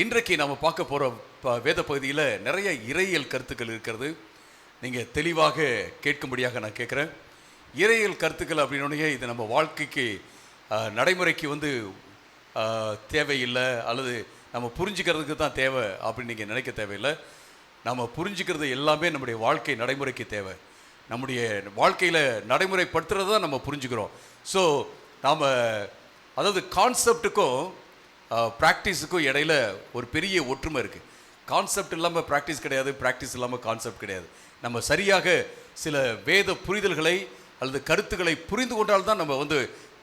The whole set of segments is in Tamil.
இன்றைக்கு நாம் பார்க்க போகிற வேத பகுதியில் நிறைய இறையியல் கருத்துக்கள் இருக்கிறது. நீங்கள் தெளிவாக கேட்கும்படியாக நான் கேட்குறேன். இறையியல் கருத்துக்கள் அப்படின்னோடனே இது நம்ம வாழ்க்கைக்கு நடைமுறைக்கு தேவையில்லை, அல்லது நம்ம புரிஞ்சுக்கிறதுக்கு தான் தேவை அப்படின்னு நீங்கள் நினைக்க தேவையில்லை. நம்ம புரிஞ்சுக்கிறது எல்லாமே நம்முடைய வாழ்க்கை நடைமுறைக்கு தேவை. நம்முடைய வாழ்க்கையில் நடைமுறைப்படுத்துறது தான் நம்ம புரிஞ்சுக்கிறோம். ஸோ நாம் அதாவது கான்செப்டுக்கும் ப்ராக்டிஸுக்கும் இடையில ஒரு பெரிய ஒற்றுமை இருக்குது. கான்செப்ட் இல்லாமல் ப்ராக்டிஸ் கிடையாது, ப்ராக்டிஸ் இல்லாமல் கான்செப்ட் கிடையாது. நம்ம சரியாக சில வேத புரிதல்களை அல்லது கருத்துக்களை புரிந்து கொண்டால் தான் நம்ம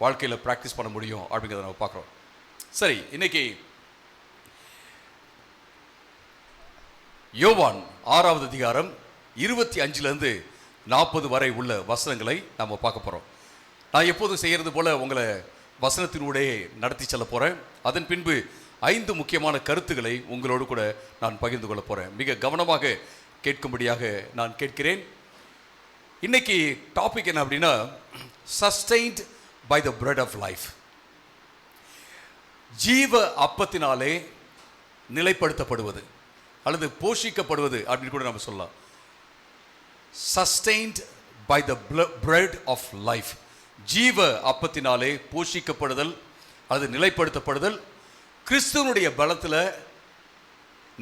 வாழ்க்கையில் ப்ராக்டிஸ் பண்ண முடியும் அப்படிங்கிறத நம்ம பார்க்குறோம். சரி, இன்னைக்கு யோவான் 6வது அதிகாரம் 25லேருந்து 40 வரை உள்ள வசனங்களை நம்ம பார்க்க போகிறோம். நான் எப்போதும் செய்கிறது போல் உங்களை வசனத்தினுடைய நடத்தி செல்ல போகிறேன். அதன் பின்பு 5 முக்கியமான கருத்துக்களை உங்களோடு கூட நான் பகிர்ந்து கொள்ள போகிறேன். மிக கவனமாக கேட்கும்படியாக நான் கேட்கிறேன். இன்னைக்கு டாபிக் என்ன அப்படின்னா, sustained by the bread of life. ஜீவ அப்பத்தினாலே நிலைப்படுத்தப்படுவது அல்லது போஷிக்கப்படுவது அப்படின்னு கூட நம்ம சொல்லலாம். Sustained by the bread of life. ஜீவ அப்பத்தினாலே போஷிக்கப்படுதல், அது நிலைப்படுத்தப்படுதல், கிறிஸ்துவனுடைய பலத்தில்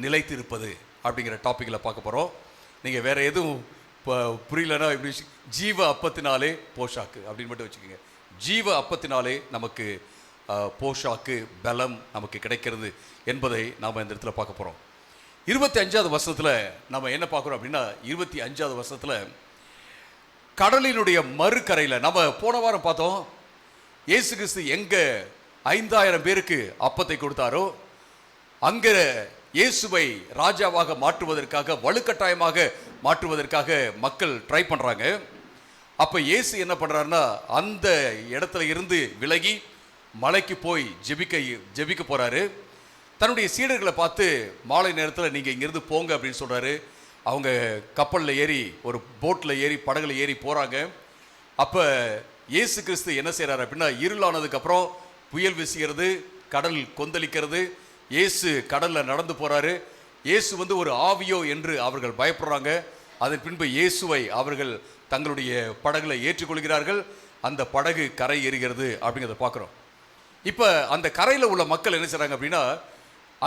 நிலைத்திருப்பது அப்படிங்கிற டாப்பிக்கில் பார்க்க போகிறோம். நீங்கள் வேறு எதுவும் புரியலன்னா இப்படி ஜீவ அப்பத்தினாலே போஷாக்கு அப்படின்னு மட்டும் வச்சுக்கோங்க. ஜீவ அப்பத்தினாலே நமக்கு போஷாக்கு, பலம் நமக்கு கிடைக்கிறது என்பதை நாம் இந்த இடத்துல பார்க்க போகிறோம். 25வது வசனத்தில் நம்ம என்ன பார்க்குறோம் அப்படின்னா, 25வது வசனத்தில் கடலினுடைய மறுக்கரையில் நம்ம போன வாரம் பார்த்தோம். இயேசு கிறிஸ்து எங்கே 5000 பேருக்கு அப்பத்தை கொடுத்தாரோ அங்கே இயேசுவை ராஜாவாக மாற்றுவதற்காக, வலுக்கட்டாயமாக மாற்றுவதற்காக மக்கள் ட்ரை பண்ணுறாங்க. அப்போ இயேசு என்ன பண்ணுறாருன்னா, அந்த இடத்துல இருந்து விலகி மலைக்கு போய் ஜெபிக்க போகிறாரு. தன்னுடைய சீடர்களை பார்த்து மாலை நேரத்தில் நீங்கள் இங்கேருந்து போங்க அப்படின்னு சொல்கிறாரு. அவங்க கப்பலில் ஏறி, ஒரு போட்டில் ஏறி, படகுல ஏறி போகிறாங்க. அப்போ இயேசு கிறிஸ்து என்ன செய்கிறார் அப்படின்னா, இருளானதுக்கப்புறம் புயல் வீசுகிறது, கடல் கொந்தளிக்கிறது. இயேசு கடலில் நடந்து போகிறாரு. இயேசு ஒரு ஆவியோ என்று அவர்கள் பயப்படுறாங்க. அதன் பின்பு இயேசுவை அவர்கள் தங்களுடைய படகுல ஏற்றுக்கொள்கிறார்கள். அந்த படகு கரை ஏறுகிறது அப்படிங்கிறத பார்க்குறோம். இப்போ அந்த கரையில் உள்ள மக்கள் என்ன செய்கிறாங்க அப்படின்னா,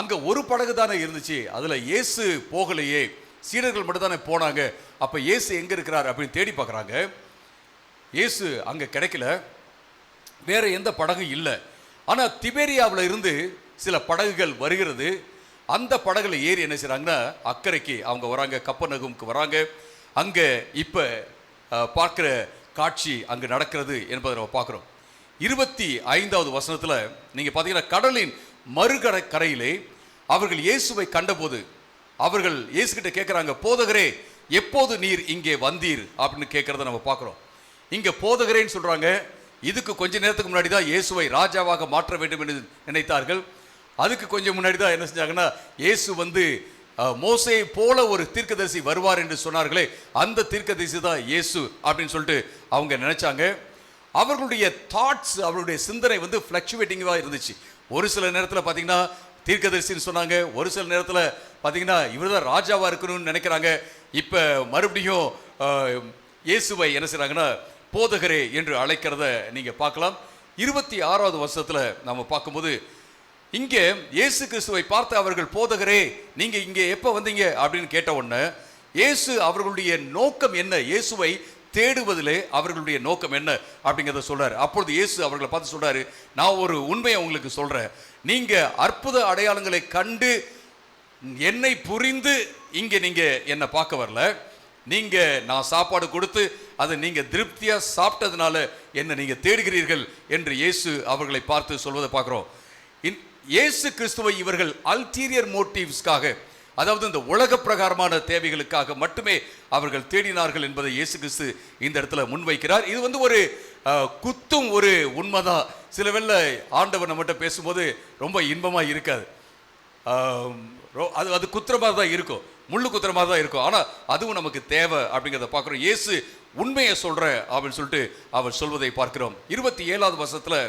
அங்கே ஒரு படகு தானே இருந்துச்சு, அதில் இயேசு போகலையே, சீடர்கள் மட்டும் தானே போனாங்க, அப்போ இயேசு எங்கே இருக்கிறார் அப்படின்னு தேடி பார்க்குறாங்க. இயேசு அங்கே கிடைக்கல, வேறு எந்த படகும் இல்லை. ஆனால் திபேரியாவில் இருந்து சில படகுகள் வருகிறது. அந்த படகுல ஏறி என்ன செய்கிறாங்கன்னா, அக்கறைக்கு அவங்க வராங்க, கப்பர்நகூமுக்கு வராங்க. அங்கே இப்போ பார்க்குற காட்சி அங்கே நடக்கிறது என்பதை நம்ம பார்க்குறோம். 25வது வசனத்தில் நீங்கள் பார்த்தீங்கன்னா, கடலின் கரையிலே அவர்கள் இயேசுவை கண்டபோது அவர்கள் இயேசுகிட்ட கேட்குறாங்க, போதகரே எப்போது நீர் இங்கே வந்தீர் அப்படின்னு கேட்குறத நம்ம பார்க்குறோம். இங்கே போதகரேன்னு சொல்கிறாங்க. இதுக்கு கொஞ்ச நேரத்துக்கு முன்னாடி தான் இயேசுவை ராஜாவாக மாற்ற வேண்டும் என்று நினைத்தார்கள். அதுக்கு கொஞ்சம் முன்னாடி தான் என்ன செஞ்சாங்கன்னா, இயேசு மோசேயை போல ஒரு தீர்க்கதரிசி வருவார் என்று சொன்னார்களே, அந்த தீர்க்கதரிசி தான் இயேசு அப்படின்னு சொல்லிட்டு அவங்க நினைச்சாங்க. அவர்களுடைய தாட்ஸ், அவர்களுடைய சிந்தனை ஃப்ளக்சுவேட்டிங்காக இருந்துச்சு. ஒரு சில நேரத்தில் பார்த்தீங்கன்னா தீர்க்கதரிசின்னு சொன்னாங்க, ஒரு சில நேரத்தில் பார்த்தீங்கன்னா இவர் தான் ராஜாவாக இருக்கணும்னு நினைக்கிறாங்க. இப்போ மறுபடியும் இயேசுவை என்ன செய்கிறாங்கன்னா, போதகரே என்று அழைக்கிறத நீங்கள் பார்க்கலாம். 26வது வருஷத்தில் நம்ம பார்க்கும்போது, இங்கே இயேசு கிறிஸ்துவை பார்த்து அவர்கள், போதகரே நீங்கள் இங்கே எப்போ வந்தீங்க அப்படின்னு கேட்ட உடனே இயேசு அவர்களுடைய நோக்கம் என்ன, இயேசுவை தேடுவதிலே அவர்களுடைய நோக்கம் என்ன அப்படிங்கிறத சொல்றாரு. அப்பொழுது இயேசு அவர்களை பார்த்து சொல்றாரு, நான் ஒரு உண்மையை உங்களுக்கு சொல்றேன், நீங்க அற்புத அடையாளங்களை கண்டு என்னை புரிந்து இங்கே நீங்க என்னை பார்க்க வரல, நீங்க நான் சாப்பாடு கொடுத்து அதை நீங்க திருப்தியா சாப்பிட்டதுனால என்ன நீங்க தேடுகிறீர்கள் என்று இயேசு அவர்களை பார்த்து சொல்வதை பார்க்கிறோம். இயேசு கிறிஸ்துவை இவர்கள் அல்டீரியர் மோட்டிவ்ஸ்க்காக, அதாவது இந்த உலக பிரகாரமான தேவைகளுக்காக மட்டுமே அவர்கள் தேடினார்கள் என்பதை இயேசு கிறிஸ்து இந்த இடத்துல முன்வைக்கிறார். இது ஒரு குத்தும் ஒரு உண்மைதான். சில வேளை ஆண்டவர் நம்மகிட்ட பேசும்போது ரொம்ப இன்பமாக இருக்காது, அது குத்துற மாதிரி தான் இருக்கும், முள்ளு குத்துற மாதிரி தான் இருக்கும். ஆனால் அதுவும் நமக்கு தேவை அப்படிங்கிறத பார்க்குறோம். இயேசு உண்மையை சொல்கிற அப்படின்னு சொல்லிட்டு அவர் சொல்வதை பார்க்கிறோம். 27வது வசனத்தில்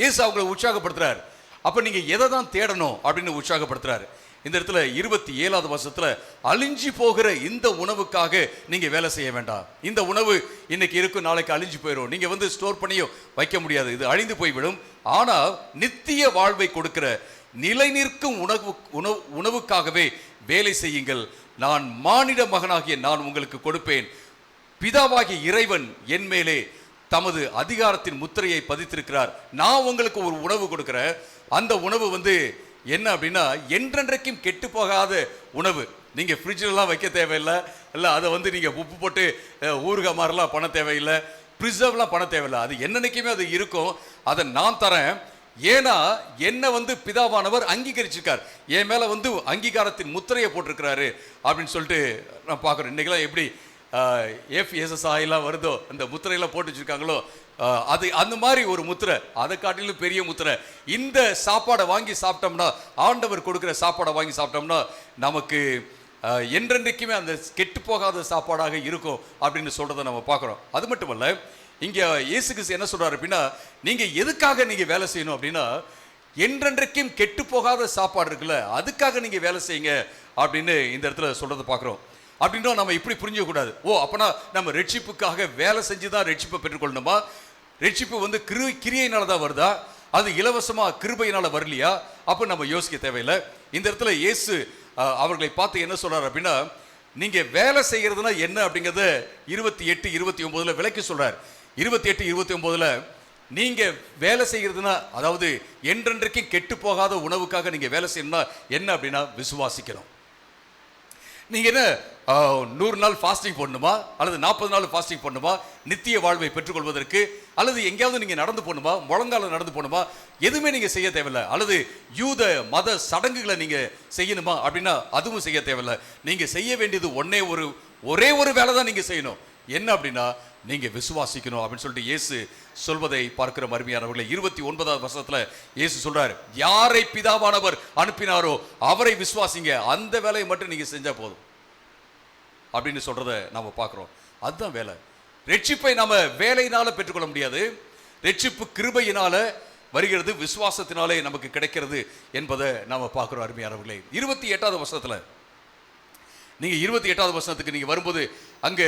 இயேசு அவங்களை உற்சாகப்படுத்துறார். அப்ப நீங்க எதை தான் தேடணும் அப்படின்னு உற்சாகப்படுத்துறாரு. இந்த இடத்துல 27வது வருஷத்துல அழிஞ்சு போகிற இந்த உணவுக்காக நீங்க வேலை செய்ய வேண்டாம். இந்த உணவு இன்னைக்கு இருக்கும், நாளைக்கு அழிஞ்சு போயிடும். நீங்க வந்து ஸ்டோர் பண்ணியும் வைக்க முடியாது, இது அழிந்து போய்விடும். ஆனா நித்திய வாழ்வை கொடுக்கிற நிலை நிற்கும் உணவுக்காகவே வேலை செய்யுங்கள். நான் மானிட மகனாகிய நான் உங்களுக்கு கொடுப்பேன். பிதாவாகிய இறைவன் என் மேலே தமது அதிகாரத்தின் முத்திரையை பதித்திருக்கிறார். நான் உங்களுக்கு ஒரு உணவு கொடுக்கிறேன். அந்த உணவு வந்து என்ன அப்படின்னா என்றென்றைக்கும் கெட்டு போகாத உணவு. நீங்க ஃப்ரிட்ஜ்லாம் வைக்க தேவையில்லை, இல்லை அதை வந்து நீங்க உப்பு போட்டு ஊறுகாய் மாதிரிலாம் பண்ண தேவையில்லை, ப்ரிசர்வ்லாம் பண்ண தேவையில்லை. அது என்னன்னைக்குமே அது இருக்கும். அதை நான் தரேன். ஏன்னா என்ன வந்து பிதாவானவர் அங்கீகரிச்சிருக்கார், என் மேல வந்து அங்கீகாரத்தின் முத்திரையை போட்டிருக்கிறாரு அப்படின்னு சொல்லிட்டு நான் பார்க்குறோம். இன்னைக்கெல்லாம் எப்படி FSSAI எல்லாம் வருதோ, அந்த முத்திரையெல்லாம் போட்டு வச்சிருக்காங்களோ, அது அந்த மாதிரி ஒரு முத்திரை, அதை காட்டிலும் பெரிய முத்திரை. இந்த சாப்பாடை வாங்கி சாப்பிட்டோம்னா, ஆண்டவர் கொடுக்குற சாப்பாடை வாங்கி சாப்பிட்டோம்னா நமக்கு என்றென்றைக்குமே அந்த கெட்டு போகாத சாப்பாடாக இருக்கும் அப்படின்னு சொல்றதை நம்ம பார்க்குறோம். அது மட்டுமல்ல, இங்க இயேசு கிறிஸ்து என்ன சொல்றாரு அப்படின்னா, நீங்க எதுக்காக நீங்க வேலை செய்யணும் அப்படின்னா, என்றென்றைக்கும் கெட்டு போகாத சாப்பாடு இருக்குல்ல, அதுக்காக நீங்க வேலை செய்யுங்க அப்படின்னு இந்த இடத்துல சொல்றதை பார்க்குறோம். அப்படின்னா நம்ம இப்படி புரிஞ்சிக்க கூடாது. ஓ, அப்பனா நம்ம ரட்சிப்புக்காக வேலை செஞ்சு தான் ரட்சிப்பை பெற்றுக்கொள்ளணுமா? ரட்சிப்பு வந்து கிரியையினால தான் வருதா? அது இலவசமா கிருபையினால வரலையா? அப்போ நம்ம யோசிக்க தேவையில்லை. இந்த இடத்துல இயேசு அவர்களை பார்த்து என்ன சொல்றாரு அப்படின்னா, நீங்க வேலை செய்யறதுனா என்ன அப்படிங்கிறத 28, 29 விளக்கி சொல்றார். 28, 29 நீங்க வேலை செய்யறதுனா, அதாவது என்றென்றைக்கும் கெட்டு போகாத உணவுக்காக நீங்க வேலை செய்யணும்னா என்ன அப்படின்னா விசுவாசிக்கணும். நீங்க என்ன 100 நாள் ஃபாஸ்டிங் போடணுமா, அல்லது 40 நாள் ஃபாஸ்டிங் போடணுமா நித்திய வாழ்வை பெற்றுக்கொள்வதற்கு? அல்லது எங்கேயாவது நீங்க நடந்து போகணுமா, முழங்கால நடந்து போகணுமா? எதுவுமே நீங்க செய்ய தேவையில்லை. அல்லது யூத மத சடங்குகளை நீங்க செய்யணுமா அப்படின்னா அதுவும் செய்ய தேவையில்லை. நீங்க செய்ய வேண்டியது ஒரே ஒரு வேலை தான் நீங்க செய்யணும். என்ன அப்படின்னா நீங்க விசுவாசிக்கணும் அப்படின்னு சொல்லிட்டு இயேசு சொல்வதை பார்க்கிற அருமையானவர்களே. 29வது வசனத்துல இயேசு சொல்றாரு, யாரை பிதாவானவர் அனுப்பினாரோ அவரை விசுவாசிங்க, அந்த வேலையை மட்டும் நீங்க செஞ்சா போதும் அப்படின்னு சொல்றத நாம பார்க்கிறோம். அதுதான் வேலை. ரட்சிப்பை நாம வேலையினால பெற்றுக்கொள்ள முடியாது. ரட்சிப்பு கிருபையினால வருகிறது, விசுவாசத்தினாலே நமக்கு கிடைக்கிறது என்பதை நாம பார்க்கிறோம் அருமையானவர்களே. 28வது வசனத்துல நீங்க 28வது வசனத்துக்கு நீங்க வரும்போது அங்க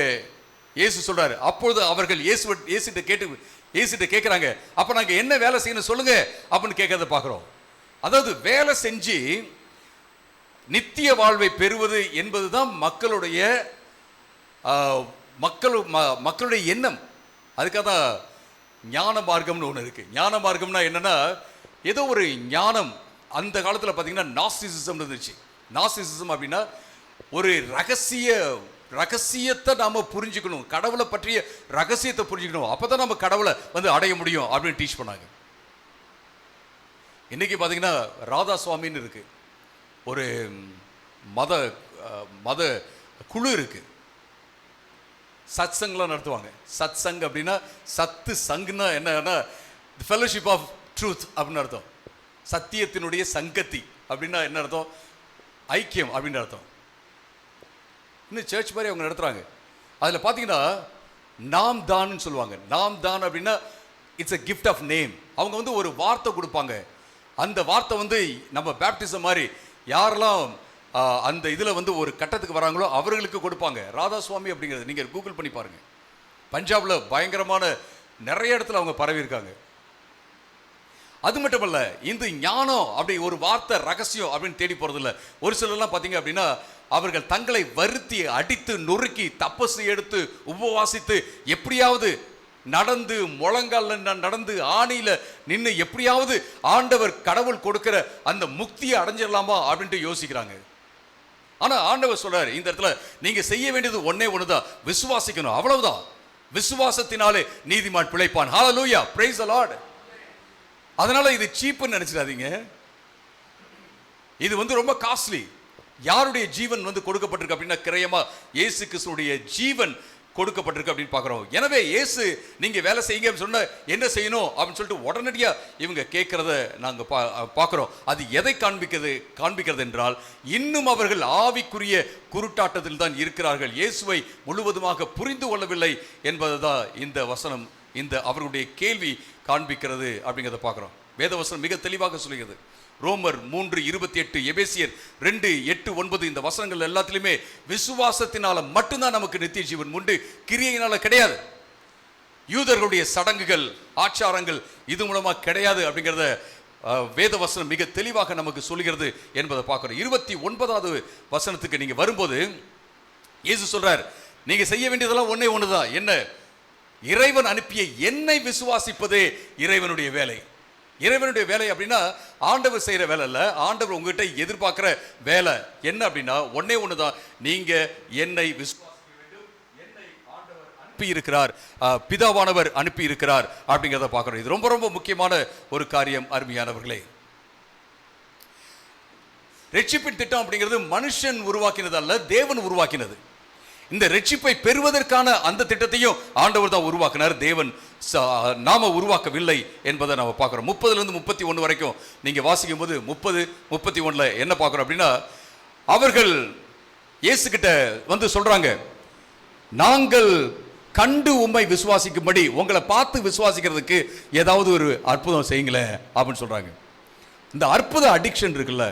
இயேசு சொல்றாரு, அப்பொழுது அவர்கள் இயேசுகிட்ட கேட்கிறாங்க, அப்ப நாங்க என்ன வேலை செய்யணும் சொல்லுங்க அப்படின்னு கேட்கறத பார்க்கிறோம். அதாவது வேலை செஞ்சு நித்திய வாழ்வை பெறுவது என்பதுதான் மக்களுடைய எண்ணம். அதுக்காக தான் ஞான மார்க்கம்னு ஒன்று இருக்கு. ஞான மார்க்கம்னா என்னன்னா, ஏதோ ஒரு ஞானம். அந்த காலத்தில் பார்த்தீங்கன்னா நாஸ்டிசிசம் இருந்துச்சு. நாஸ்டிசிசம் அப்படின்னா ஒரு ரகசியத்தை நாம புரிஞ்சுக்கணும், கடவுளை பற்றிய ரகசியத்தை புரிஞ்சுக்கணும், அப்பதான் நம்ம கடவுளை வந்து அடைய முடியும் அப்படின்னு டீச் பண்ணாங்க. இன்னைக்கு பார்த்தீங்கன்னா ராதா சுவாமின்னு இருக்கு, ஒரு மத குழு இருக்கு, சத் சங்லாம் நடத்துவாங்க. சத் சங் அப்படின்னா சத்து சங்குன்னா என்னன்னா ஃபெலோஷிப் ஆஃப் ட்ரூத் அப்படின்னு அர்த்தம். சத்தியத்தினுடைய சங்கத்தி அப்படின்னா என்ன அர்த்தம்? ஐக்கியம் அப்படின்னு அர்த்தம். இன்னும் சர்ச் மாதிரி அவங்க நடத்துறாங்க. அதில் பார்த்தீங்கன்னா நாம் தான் சொல்லுவாங்க. நாம் தான் அப்படின்னா it's a gift of name. அவங்க வந்து ஒரு வார்த்தை கொடுப்பாங்க. அந்த வார்த்தை வந்து நம்ம பேப்டிசம் மாதிரி யாரெல்லாம் அந்த இதில் வந்து ஒரு கட்டத்துக்கு வராங்களோ அவர்களுக்கு கொடுப்பாங்க. ராதா சுவாமி அப்படிங்கிறது நீங்கள் கூகுள் பண்ணி பாருங்க. பஞ்சாபில் பயங்கரமான நிறைய இடத்துல அவங்க பரவி இருக்காங்க. அது மட்டும் இல்ல, இந்த ஞானம் அப்படி ஒரு வார்த்தை ரகசியம் அப்படின்னு தேடி போறது இல்லை. ஒரு சிலர்லாம் பார்த்தீங்க அப்படின்னா அவர்கள் தங்களை வருத்தி அடித்து நொறுக்கி தப்பசு எடுத்து உபவாசித்து எப்படியாவது நடந்து முழங்கால் நடந்து ஆணியில நின்று எப்படியாவது ஆண்டவர் கடவுள் கொடுக்கிற அந்த முக்தியை அடைஞ்சிடலாமா அப்படின்ட்டு யோசிக்கிறாங்க. ஆனா ஆண்டவர் சொல்றாரு இந்த இடத்துல, நீங்க செய்ய வேண்டியது ஒண்ணுதான், விசுவாசிக்கணும், அவ்வளவுதான். விசுவாசத்தினாலே நீதிமான் பிழைப்பான். ஹல்லேலூயா, பிரைஸ் தி லார்ட். அதனால இது சீப்புன்னு நினைச்சிடாதீங்க. இது வந்து ரொம்ப காஸ்ட்லி. யாருடைய ஜீவன் வந்து கொடுக்கப்பட்டிருக்கு அப்படின்னா கிரயமா இயேசு கிறிஸ்துடைய ஜீவன் கொடுக்கப்பட்டிருக்கு அப்படின்னு பார்க்குறோம். எனவே இயேசு நீங்க வேலை செய்யுங்க சொன்ன என்ன செய்யணும் அப்படின்னு சொல்லிட்டு உடனடியா இவங்க கேட்கறத நாங்க பார்க்குறோம். அது எதை காண்பிக்கிறது என்றால், இன்னும் அவர்கள் ஆவிக்குரிய குருட்டாட்டத்தில் தான் இருக்கிறார்கள், இயேசுவை முழுவதுமாக புரிந்து கொள்ளவில்லை என்பதுதான் இந்த வசனம், இந்த அவர்களுடைய கேள்வி காண்பிக்கிறது அப்படிங்கிறத பார்க்குறோம். வேத வசனம் மிக தெளிவாக சொல்லுகிறது. ரோமர் 3:28, எபேசியர் 2:8-9 இந்த வசனங்கள் எல்லாத்திலுமே விசுவாசத்தினால மட்டும்தான் நமக்கு நித்திய ஜீவன் உண்டு, கிரியையினால கிடையாது. யூதர்களுடைய சடங்குகள் ஆச்சாரங்கள் இது மூலமா கிடையாது அப்படிங்கிறத வேத வசனம் மிக தெளிவாக நமக்கு சொல்கிறது என்பதை பார்க்கிறோம். 29வது வசனத்துக்கு நீங்க வரும்போது இயேசு சொல்றார், நீங்க செய்ய வேண்டியதெல்லாம் ஒண்ணே ஒண்ணுதான். என்ன? இறைவன் அனுப்பிய என்னை விசுவாசிப்பதே இறைவனுடைய வேலை. இறைவனுடைய வேலை அப்படின்னா ஆண்டவர் செய்யற வேலை இல்ல, ஆண்டவர் உங்ககிட்ட எதிர்பார்க்கிற வேலை என்ன அப்படின்னா ஒன்னே ஒண்ணுதான், நீங்க என்னை விசுவாசிக்க வேண்டும். என்னை ஆண்டவர் அனுப்பி இருக்கிறார், பிதாவானவர் அனுப்பி இருக்கிறார் அப்படிங்கிறத பார்க்கிறோம். இது ரொம்ப ரொம்ப முக்கியமான ஒரு காரியம் அருமையானவர்களே. ரட்சிப்பின் திட்டம் அப்படிங்கிறது மனுஷன் உருவாக்கினது அல்ல, தேவன் உருவாக்கினது. இந்த ரட்சிப்பை பெறுவதற்கான அந்த திட்டத்தையும் ஆண்டவர் தான் உருவாக்கினார், தேவன் நாம உருவாக்கவில்லை என்பதை நாம பார்க்கிறோம். 30-31 வரைக்கும் நீங்க வாசிக்கும் போது 30-31 என்ன பார்க்கிறோம் அப்படின்னா, அவர்கள் இயேசு கிட்ட வந்து சொல்றாங்க, நாங்கள் கண்டு உம்மை விசுவாசிக்கும்படி, உங்களை பார்த்து விசுவாசிக்கிறதுக்கு ஏதாவது ஒரு அற்புதம் செய்யுங்களேன் அப்படின்னு சொல்றாங்க. இந்த அற்புத அடிக்ஷன் இருக்குல்ல,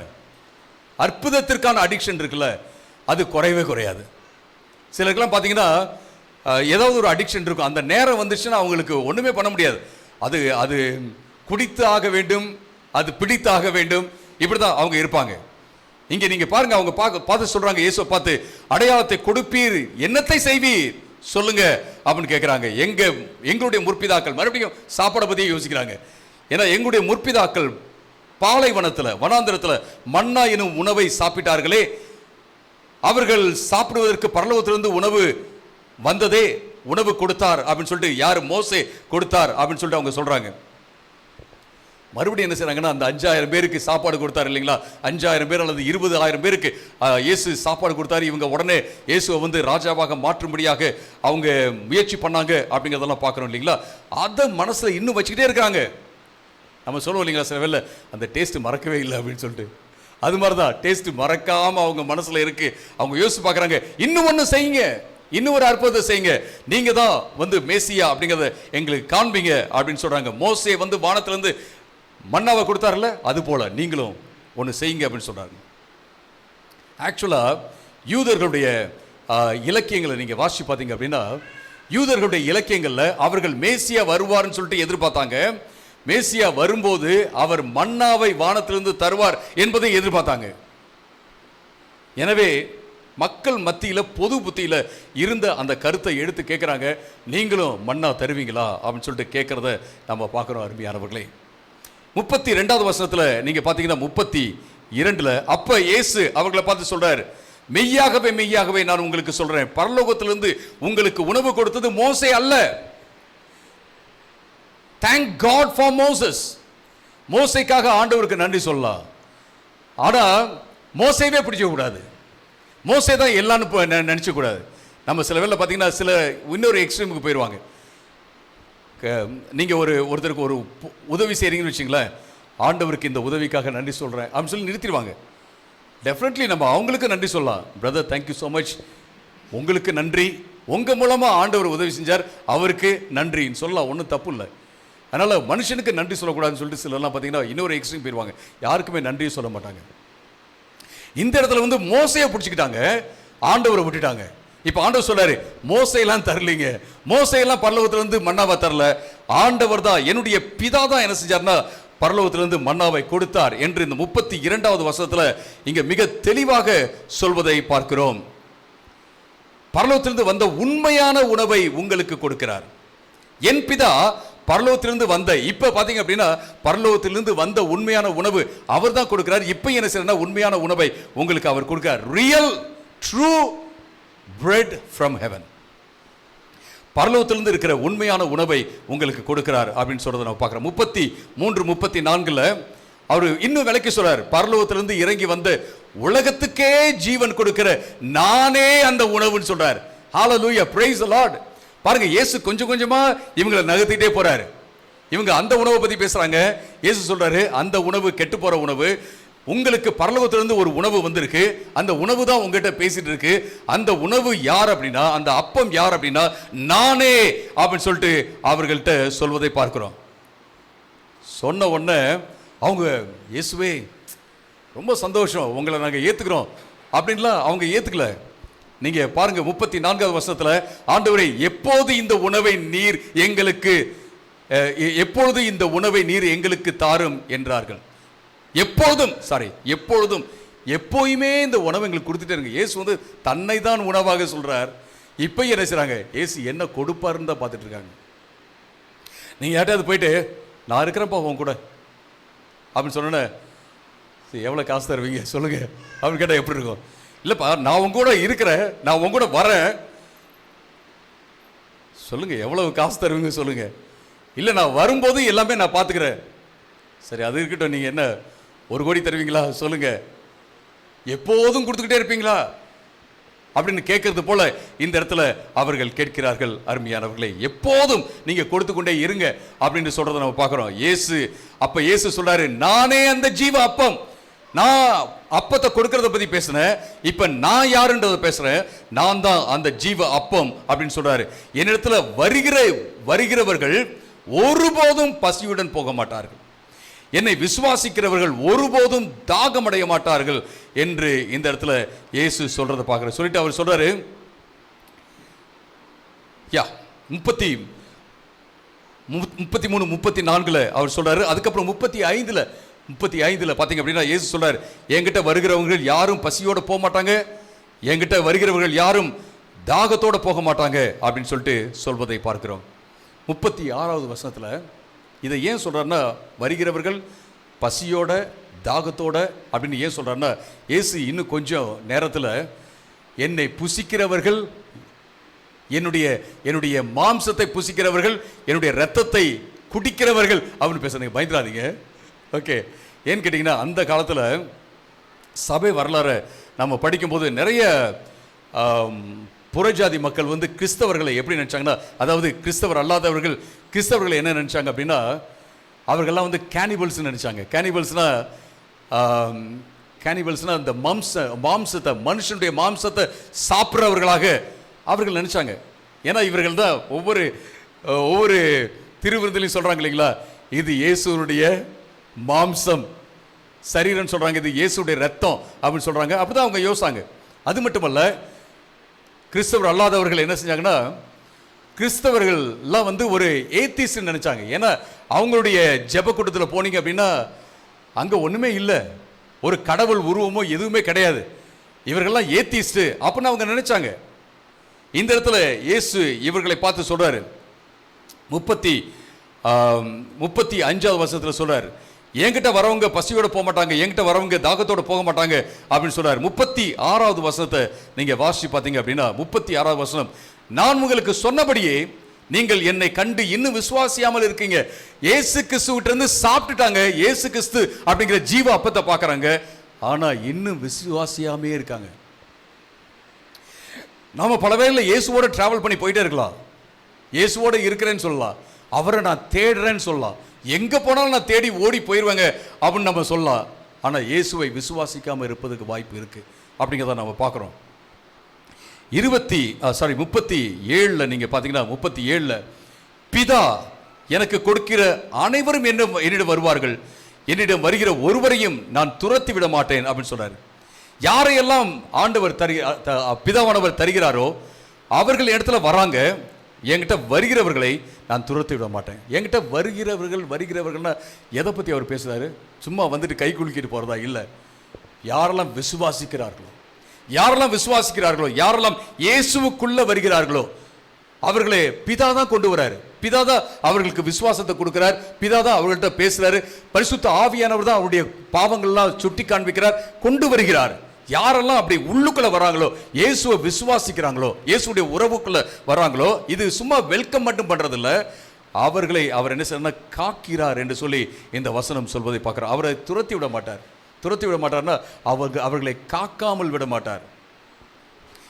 அற்புதத்திற்கான அடிக்ஷன் இருக்குல்ல, அது குறையவே குறையாது. சிலருக்கெல்லாம் பார்த்தீங்கன்னா ஏதாவது ஒரு அடிக்ஷன் இருக்கும், அந்த நேரம் வந்துச்சுன்னா அவங்களுக்கு ஒன்றுமே பண்ண முடியாது. அது அது குடித்து ஆக வேண்டும், அது பிடித்தாக வேண்டும், இப்படி தான் அவங்க இருப்பாங்க. இங்கே நீங்கள் பாருங்க, அவங்க பார்த்து சொல்கிறாங்க, இயேசுவை பார்த்து, அடையாளத்தை கொடுப்பீர், என்னத்தை செய்வீர் சொல்லுங்க அப்படின்னு கேட்குறாங்க. எங்களுடைய முற்பிதாக்கள், மறுபடியும் சாப்பாடை பற்றியே யோசிக்கிறாங்க. ஏன்னா எங்களுடைய முற்பிதாக்கள் பாலைவனத்தில் வனாந்திரத்தில் மன்னா எனும் உணவை சாப்பிட்டார்களே, அவர்கள் சாப்பிடுவதற்கு பரலோகத்திலிருந்து உணவு வந்ததே, உணவு கொடுத்தார் அப்படின்னு சொல்லிட்டு, யார்? மோசே கொடுத்தார் அப்படின்னு சொல்லிட்டு அவங்க சொல்றாங்க. மறுபடியும் என்ன செய்றாங்கன்னா, அந்த 5000 பேருக்கு சாப்பாடு கொடுத்தார் இல்லைங்களா, 5000 பேர் அல்லது 20,000 பேருக்கு இயேசு சாப்பாடு கொடுத்தாரு. இவங்க உடனே இயேசுவை வந்து ராஜாவாக மாற்றும்படியாக அவங்க முயற்சி பண்ணாங்க அப்படிங்கிறதெல்லாம் பார்க்குறோம் இல்லைங்களா. அதை மனசுல இன்னும் வச்சுக்கிட்டே இருக்காங்க. நம்ம சொல்லுவோம் இல்லைங்களா, சில வேளை அந்த டேஸ்ட் மறக்கவே இல்லை அப்படின்னு சொல்லிட்டு, அது மாதிரிதான் டேஸ்ட் மறக்காம அவங்க மனசுல இருக்கு. அவங்க யோசிச்சு பார்க்குறாங்க, இன்னும் ஒன்று செய்யுங்க, இன்னும் ஒரு அற்புதத்தை செய்யுங்க, நீங்க தான் வந்து மேசியா அப்படிங்கிறத எங்களுக்கு காண்பீங்க அப்படின்னு சொல்றாங்க. மோசே வந்து வானத்திலிருந்து மன்னாவை கொடுத்தாருல்ல, அது போல நீங்களும் ஒன்று செய்யுங்க அப்படின்னு சொல்றாங்க. ஆக்சுவலா யூதர்களுடைய இலக்கியங்களை நீங்க வாசிச்சு பார்த்தீங்க அப்படின்னா, யூதர்களுடைய இலக்கியங்கள்ல அவர்கள் மேசியா வருவார்னு சொல்லிட்டு எதிர்பார்த்தாங்க. மேசியா வரும்போது அவர் மன்னாவை வானத்திலிருந்து தருவார் என்பதை எதிர்பார்த்தாங்க. எனவே மக்கள் மத்தியில பொது புத்தியில இருந்த அந்த கருத்தை எடுத்து கேட்கிறாங்க, நீங்களும் மன்னா தருவீங்களா அப்படின்னு சொல்லிட்டு கேட்கறத நம்ம பார்க்கிறோம் அருமையானவர்களே. 32வது வசனத்துல நீங்க பாத்தீங்கன்னா 32 அப்ப இயேசு அவர்களை பார்த்து சொல்றாரு, மெய்யாகவே மெய்யாகவே நான் உங்களுக்கு சொல்றேன், பரலோகத்திலிருந்து உங்களுக்கு உணவு கொடுத்தது மோசே அல்ல. Thank God for Moses. மோசேக்காக ஆண்டவருக்கு நன்றி சொல்லலாம். ஆனா மோசேவே பிடிக்க கூடாது, மோசே தான் எல்லான்னு நினைச்ச கூடாது. நம்ம சில வேளை பார்த்தீங்கன்னா சில இன்னொரு எக்ஸ்ட்ரீமுக்கு போயிடுவாங்க. நீங்க ஒருத்தருக்கு ஒரு உதவி செய்றீங்கன்னு வச்சுங்களேன், ஆண்டவருக்கு இந்த உதவிக்காக நன்றி சொல்றேன் அப்படின்னு சொல்லி நிறுத்திடுவாங்க. டெஃபினெட்லி நம்ம அவங்களுக்கு நன்றி சொல்லலாம், பிரதர் தேங்க்யூ ஸோ மச், உங்களுக்கு நன்றி, உங்க மூலமா ஆண்டவர் உதவி செஞ்சார், அவருக்கு நன்றின்னு சொல்லலாம், ஒன்றும் தப்பு இல்லை. அதனால மனுஷனுக்கு நன்றி சொல்லக்கூடாதுன்னு சொல்லிட்டு சிலர்லாம் பார்த்தீங்கன்னா இன்னொரு எக்ஸ்ட்ரீம் போயிடுவாங்க, யாருக்குமே நன்றியும் சொல்ல மாட்டாங்க. இந்த இடத்துல வந்து மோசையை பிடிச்சிக்கிட்டாங்க, ஆண்டவரை விட்டுட்டாங்க. இப்போ ஆண்டவர் சொல்றாரு, மோசையெல்லாம் தரலீங்க, மோசையெல்லாம் பரலோகத்திலிருந்து மன்னாவை தரல, ஆண்டவர் தான், என்னுடைய பிதா தான் என்ன செஞ்சார்னா பரலோகத்திலிருந்து மன்னாவை கொடுத்தார் என்று இந்த 32வது வசனத்துல இங்க மிக தெளிவாக சொல்வதை பார்க்கிறோம். பரலோகத்திலிருந்து வந்த உண்மையான உணவை உங்களுக்கு கொடுக்கிறார். என் பிதா பரலோகத்திலிருந்து வந்த, இப்ப பாத்தீங்க அப்படின்னா பரலோகத்திலிருந்து வந்த உண்மையான உணவு அவர் தான் கொடுக்கிறார். இப்ப என்ன செய்யறா, உண்மையான உணவை உங்களுக்கு அவர் கொடுக்கிறார். Real true bread from heaven, பரலோகத்திலிருந்து இருக்கிற உண்மையான உணவை உங்களுக்கு கொடுக்கிறார் அப்படின்னு சொல்றதை நம்ம பார்க்கிறோம். 33-34 அவர் இன்னும் விளக்கி சொல்றார், பரலோகத்திலிருந்து இறங்கி வந்த உலகத்துக்கே ஜீவன் கொடுக்கிற நானே அந்த உணவுன்னு சொல்றார். ஹalleluya, praise the Lord. பாருங்க, இயேசு கொஞ்சம் கொஞ்சமா இவங்களை நகர்த்திட்டே போறாரு. இவங்க அந்த உணவை பத்தி பேசுறாங்க, இயேசு சொல்றாரு அந்த உணவு கெட்டு போற உணவு, உங்களுக்கு பரலோகத்திலிருந்து ஒரு உணவு வந்திருக்கு, அந்த உணவு தான் உங்ககிட்ட பேசிட்டு இருக்கு. அந்த உணவு யார் அப்படின்னா, அந்த அப்பம் யார் அப்படின்னா நானே அப்படின்னு சொல்லிட்டு அவர்கள்ட்ட சொல்வதை பார்க்கிறோம். சொன்ன உடனே அவங்க, இயேசுவே ரொம்ப சந்தோஷம், உங்களை நாங்கள் ஏற்றுக்கிறோம் அப்படின்லாம் அவங்க ஏற்றுக்கல. நீங்க பாருங்க 34வது வசனத்துல, ஆண்டவரே எப்போது இந்த உணவை நீர் எங்களுக்கு எப்பொழுது இந்த உணவை நீர் எங்களுக்கு தாரும் என்றார்கள். எப்பொழுதும் எப்பொழுதும் எப்போயுமே இந்த உணவை எங்களுக்கு கொடுத்துட்டே இருங்க. இயேசு வந்து தன்னை தான் உணவாக சொல்றார். இப்போ என்ன செய்றாங்க, இயேசு என்ன கொடுப்பாருன்னு தான் பார்த்துட்டு இருக்காங்க. நீங்க யார்ட்டாவது போயிட்டு நான் இருக்கிறேன்ப்பா உன் கூட அப்படின்னு சொன்னோன்னே, எவ்வளோ காசு தருவீங்க சொல்லுங்க அப்படின்னு கேட்டால் எப்படி இருக்கும்? இல்லைப்பா நான் உங்க கூட இருக்கிறேன், நான் உங்க கூட வரேன், சொல்லுங்க எவ்வளவு காசு தருவீங்க சொல்லுங்க. இல்லை நான் வரும்போது எல்லாமே நான் பார்த்துக்கிறேன். சரி அது இருக்கட்டும், நீங்கள் என்ன 1 கோடி தருவீங்களா சொல்லுங்க, எப்போதும் கொடுத்துக்கிட்டே இருப்பீங்களா அப்படின்னு கேட்கறது போல இந்த இடத்துல அவர்கள் கேட்கிறார்கள். அருமையானவர்களே, எப்போதும் நீங்க கொடுத்து கொண்டே இருங்க அப்படின்னு சொல்றதை நம்ம பார்க்கிறோம். இயேசு சொல்றாரு, நானே அந்த ஜீவ அப்பம். நான் அப்பத்தை கொடுக்கறத பத்தி பேசுறேன், இப்ப நான் யாருன்றதை பேசுறேன். நான் தான் அந்த ஜீவ அப்பம் அப்படின்னு சொல்றாரு. என்னிடத்துல வருகிறவர்கள் ஒருபோதும் பசியுடன் போக மாட்டார்கள், என்னை விசுவாசிக்கிறவர்கள் ஒருபோதும் தாகமடைய மாட்டார்கள் என்று இந்த இடத்துல இயேசு சொல்றதை பார்க்கிற. சொல்லிட்டு அவர் சொல்றாரு 33, 34 அவர் சொல்றாரு. அதுக்கப்புறம் 35 பார்த்தீங்க அப்படின்னா இயேசு சொல்றாரு, என்கிட்ட வருகிறவர்கள் யாரும் பசியோட போக மாட்டாங்க, என்கிட்ட வருகிறவர்கள் யாரும் தாகத்தோட போக மாட்டாங்க அப்படின்னு சொல்லிட்டு சொல்வதை பார்க்கிறோம். 36வது வசனத்துல இதை ஏன் சொல்றாருன்னா, வருகிறவர்கள் பசியோட தாகத்தோட அப்படின்னு ஏன் சொல்றாருன்னா, இயேசு இன்னும் கொஞ்சம் நேரத்தில் என்னை புசிக்கிறவர்கள், என்னுடைய மாம்சத்தை புசிக்கிறவர்கள், என்னுடைய ரத்தத்தை குடிக்கிறவர்கள் அப்படின்னு பேசுறீங்க. பயந்துடாதீங்க. ஓகே, ஏன்னு கேட்டிங்கன்னா அந்த காலத்தில் சபை வரலாறு நம்ம படிக்கும்போது நிறைய புறஜாதி மக்கள் வந்து கிறிஸ்தவர்களை எப்படி நினச்சாங்கன்னா, அதாவது கிறிஸ்தவர் அல்லாதவர்கள் கிறிஸ்தவர்களை என்ன நினச்சாங்க அப்படின்னா, அவர்கள்லாம் வந்து கேனிபல்ஸ்னு நினச்சாங்க. கேனிபல்ஸ்னா அந்த மாம்சத்தை, மனுஷனுடைய மாம்சத்தை சாப்பிட்றவர்களாக அவர்கள் நினச்சாங்க. ஏன்னா இவர்கள் தான் ஒவ்வொரு திருவிருந்திலையும் சொல்கிறாங்க இல்லைங்களா, இது இயேசுடைய மாம்சம் சரீரம் சொல்கிறாங்க, இது இயேசுடைய ரத்தம் அப்படின்னு சொல்கிறாங்க. அப்படி தான் அவங்க யோசிச்சாங்க. அது மட்டுமல்ல, கிறிஸ்தவர் அல்லாதவர்கள் என்ன செஞ்சாங்கன்னா, கிறிஸ்தவர்கள்லாம் வந்து ஒரு ஏத்திஸ்ட்னு நினச்சாங்க. ஏன்னா அவங்களுடைய ஜெப கூட்டத்தில் போனீங்க அப்படின்னா அங்கே ஒன்றுமே இல்லை, ஒரு கடவுள் உருவமோ எதுவுமே கிடையாது, இவர்கள்லாம் ஏத்திஸ்ட் அப்படின்னு அவங்க நினைச்சாங்க. இந்த இடத்துல இயேசு இவர்களை பார்த்து சொல்றாரு, 35வது வசனத்தில் சொல்றாரு, என்கிட்ட வரவங்க பசியோட போக மாட்டாங்க, என்கிட்ட வரவங்க தாகத்தோட போக மாட்டாங்க அப்படின்னு சொல்றாரு. 36வது வசனத்தை நீங்க வாசிச்சு பார்த்தீங்க அப்படின்னா, 36வது வசனம், நான் உங்களுக்கு சொன்னபடியே நீங்கள் என்னை கண்டு இன்னும் விசுவாசியாமல் இருக்கீங்க. இயேசு கிறிஸ்துவிட்ட இருந்து சாப்பிட்டுட்டாங்க, இயேசு கிறிஸ்து அப்படிங்கிற ஜீவ அப்பத்தை பார்க்கறாங்க, ஆனா இன்னும் விசுவாசியாமே இருக்காங்க. நாம பல வேளையில இயேசுவோட டிராவல் பண்ணி போயிட்டே இருக்கலாம், இயேசுவோட இருக்கிறேன்னு சொல்லலாம், அவரை நான் தேடுறேன்னு சொல்லலாம், எங்க போனாலும் நான் தேடி ஓடி போயிடுவேங்க அப்படின்னு நம்ம சொல்லலாம். ஆனா இயேசுவை விசுவாசிக்காம இருப்பதுக்கு வாய்ப்பு இருக்கு அப்படிங்கிறத நம்ம பார்க்கிறோம். 37 நீங்க பாத்தீங்கன்னா, 37 பிதா எனக்கு கொடுக்கிற அனைவரும் என்னிடம் வருவார்கள், என்னிடம் வருகிற ஒருவரையும் நான் துரத்தி விட மாட்டேன் அப்படின்னு சொல்றாரு. யாரையெல்லாம் ஆண்டவர் பிதாவானவர் தருகிறாரோ அவர்கள் இடத்துல வராங்க, என்கிட்ட வருகிறவர்களை நான் துரத்தி விட மாட்டேன். என்கிட்ட வருகிறவர்கள்னா எதை பற்றி அவர் பேசுகிறாரு? சும்மா வந்துட்டு கை குலுக்கிட்டு போகிறதா? இல்லை, யாரெல்லாம் விசுவாசிக்கிறார்களோ, யாரெல்லாம் இயேசுவுக்குள்ள வருகிறார்களோ அவர்களே பிதா தான் கொண்டு வராரு. பிதா தான் அவர்களுக்கு விசுவாசத்தை கொடுக்கிறார், பிதா தான் அவர்கள்ட்ட பேசுறாரு, பரிசுத்த ஆவியானவர் தான் அவருடைய பாவங்கள்லாம் சுட்டி காண்பிக்கிறார், கொண்டு வருகிறார். யாரெல்லாம் அப்படி உள்ளுக்குள்ள வராங்களோ, இயேசுவை விசுவாசிக்கிறாங்களோ, இயேசுடைய உறவுக்குள்ள வராங்களோ, இது சும்மா வெல்கம் மட்டும் பண்றதில்ல, அவர்களை அவர் என்ன செய்யறார், காக்கிறார் என்று சொல்லி இந்த வசனம் சொல்வதை பார்க்கிறார். அவரை துரத்தி விட மாட்டார்னா அவர்களை காக்காமல் விட மாட்டார்.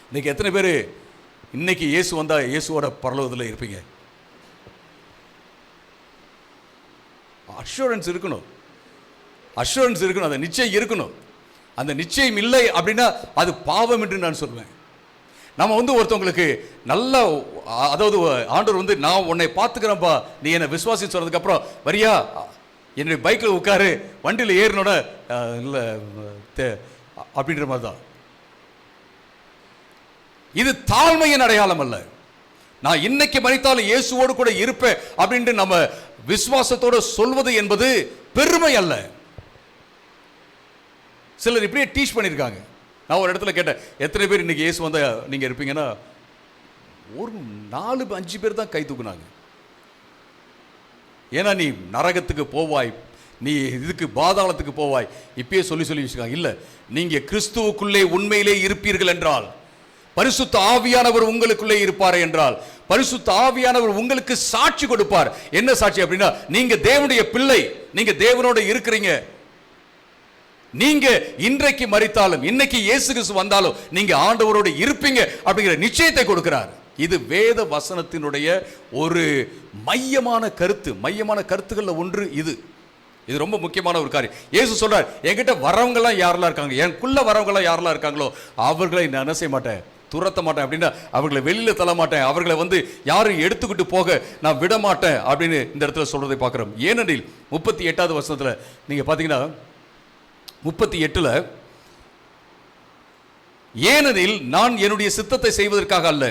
இன்னைக்கு எத்தனை பேர் இன்னைக்கு இயேசு வந்தா இயேசுவோட பரலோகத்தில் இருப்பீங்க? அஷூரன்ஸ் இருக்கணும், அந்த நிச்சயம் இருக்கணும். அந்த நிச்சயம் இல்லை அப்படின்னா அது பாவம் என்று நான் சொல்வேன். நம்ம வந்து ஒருத்தவங்களுக்கு நல்ல, அதாவது ஆண்டவர் வந்து நான் உன்னை பார்த்துக்கிறேன்ப்பா, நீ என்னை விசுவாசி சொன்னதுக்கு அப்புறம் வரியா என்னுடைய பைக்கில் உட்காரு, வண்டியில் ஏறினோட இல்லை அப்படின்ற மாதிரி தான். இது தாழ்மையின் அடையாளம் அல்ல. நான் இன்னைக்கு மரித்தாலும் இயேசுவோடு கூட இருப்பேன் அப்படின்ட்டு நம்ம விசுவாசத்தோடு சொல்வது என்பது பெருமை அல்ல. சிலர் இப்படியே டீச் பண்ணியிருக்காங்க. நான் ஒரு இடத்துல கேட்டேன், எத்தனை பேர் இன்னைக்கு இயேசு வந்தா நீங்க இருப்பீங்கன்னா ஒரு 4-5 பேர் தான் கை தூக்குனாங்க. ஏன்னா நீ நரகத்துக்கு போவாய், நீ இதுக்கு பாதாளத்துக்கு போவாய் இப்பயே சொல்லி வச்சுக்காங்க. இல்லை, நீங்க கிறிஸ்துவுக்குள்ளே உண்மையிலே இருப்பீர்கள் என்றால், பரிசுத்த ஆவியானவர் உங்களுக்குள்ளே இருப்பார் என்றால், பரிசுத்த ஆவியானவர் உங்களுக்கு சாட்சி கொடுப்பார். என்ன சாட்சி அப்படின்னா, நீங்க தேவனுடைய பிள்ளை, நீங்க தேவனோட இருக்கிறீங்க. நீங்க இன்றைக்கு மரித்தாலும் இன்னைக்கு இயேசு கிறிஸ்து வந்தாலும் நீங்க ஆண்டவரோடு இருப்பீங்க அப்படிங்கிற நிச்சயத்தை கொடுக்கிறார். இது வேத வசனத்தினுடைய ஒரு மையமான கருத்து, மையமான கருத்துக்கள்ல ஒன்று இது. இது ரொம்ப முக்கியமான ஒரு காரியம். இயேசு சொல்றார், என்கிட்ட வரவங்கெல்லாம் யாரெல்லாம் இருக்காங்க, எனக்குள்ள வரவங்கெல்லாம் யாரெல்லாம் இருக்காங்களோ அவர்களை நான் என்ன செய்ய மாட்டேன், துரத்த மாட்டேன் அப்படின்னா அவர்களை வெளியில தள்ள மாட்டேன், அவர்களை யாரும் எடுத்துக்கிட்டு போக நான் விட மாட்டேன் அப்படின்னு இந்த இடத்துல சொல்றதை பார்க்கிறோம். ஏனெனில் 38வது வசனத்துல நீங்க பாத்தீங்கன்னா 38ல, ஏனெனில் நான் என்னுடைய சித்தத்தை செய்வதற்காக அல்ல,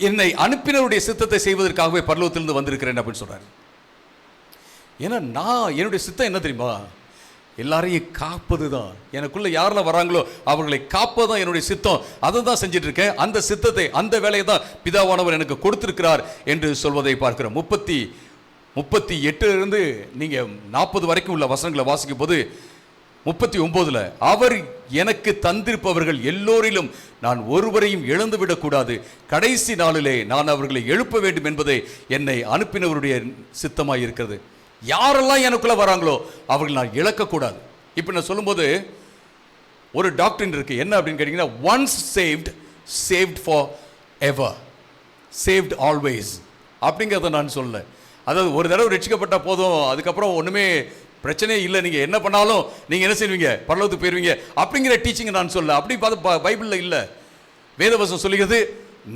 என்னை அனுப்பினருடைய சித்தத்தை செய்வதற்காகவே பரலோகத்திலிருந்து வந்திருக்கிறேன் அப்படின்னு சொல்றாரு. ஏன்னா நான் என்னுடைய சித்தம் என்ன தெரியுமா, எல்லாரையும் காப்பது தான். எனக்குள்ள யாரெல்லாம் வராங்களோ அவர்களை காப்பதுதான் என்னுடைய சித்தம். அதை தான் செஞ்சுட்டு இருக்கேன். அந்த சித்தத்தை, அந்த வேலையை தான் பிதாவானவர் எனக்கு கொடுத்திருக்கிறார் என்று சொல்வதை பார்க்கிறோம். 38 நீங்க 40 வரைக்கும் உள்ள வசனங்களை வாசிக்கும் போது 39ல, அவர் எனக்கு தந்திருப்பவர்கள் எல்லோரிலும் நான் ஒருவரையும் இழந்துவிடக் கூடாது, கடைசி நாளிலே நான் அவர்களை எழுப்ப வேண்டும் என்பதை என்னை அனுப்பினவருடைய சித்தமாய் இருக்கிறது. யாரெல்லாம் எனக்குள்ள வராங்களோ அவர்கள் நான் இழக்கக்கூடாது. இப்போ நான் சொல்லும்போது ஒரு டாக்டரின் இருக்கு. என்ன அப்படின்னு கேட்டீங்கன்னா, once saved, saved for ever, saved always அப்படிங்கிறத நான் சொல்ல. அதாவது ஒரு தடவை ரட்சிக்கப்பட்ட போதும், அதுக்கப்புறம் ஒன்றுமே பிரச்சனையே இல்லை, நீங்கள் என்ன பண்ணாலும் நீங்கள் என்ன செய்வீங்க, பரலோகத்துக்கு போயிருவீங்க அப்படிங்கிற டீச்சிங் நான் சொல்ல. அப்படி பார்த்து பைபிளில் இல்லை. வேதவசனம் சொல்லுகிறது,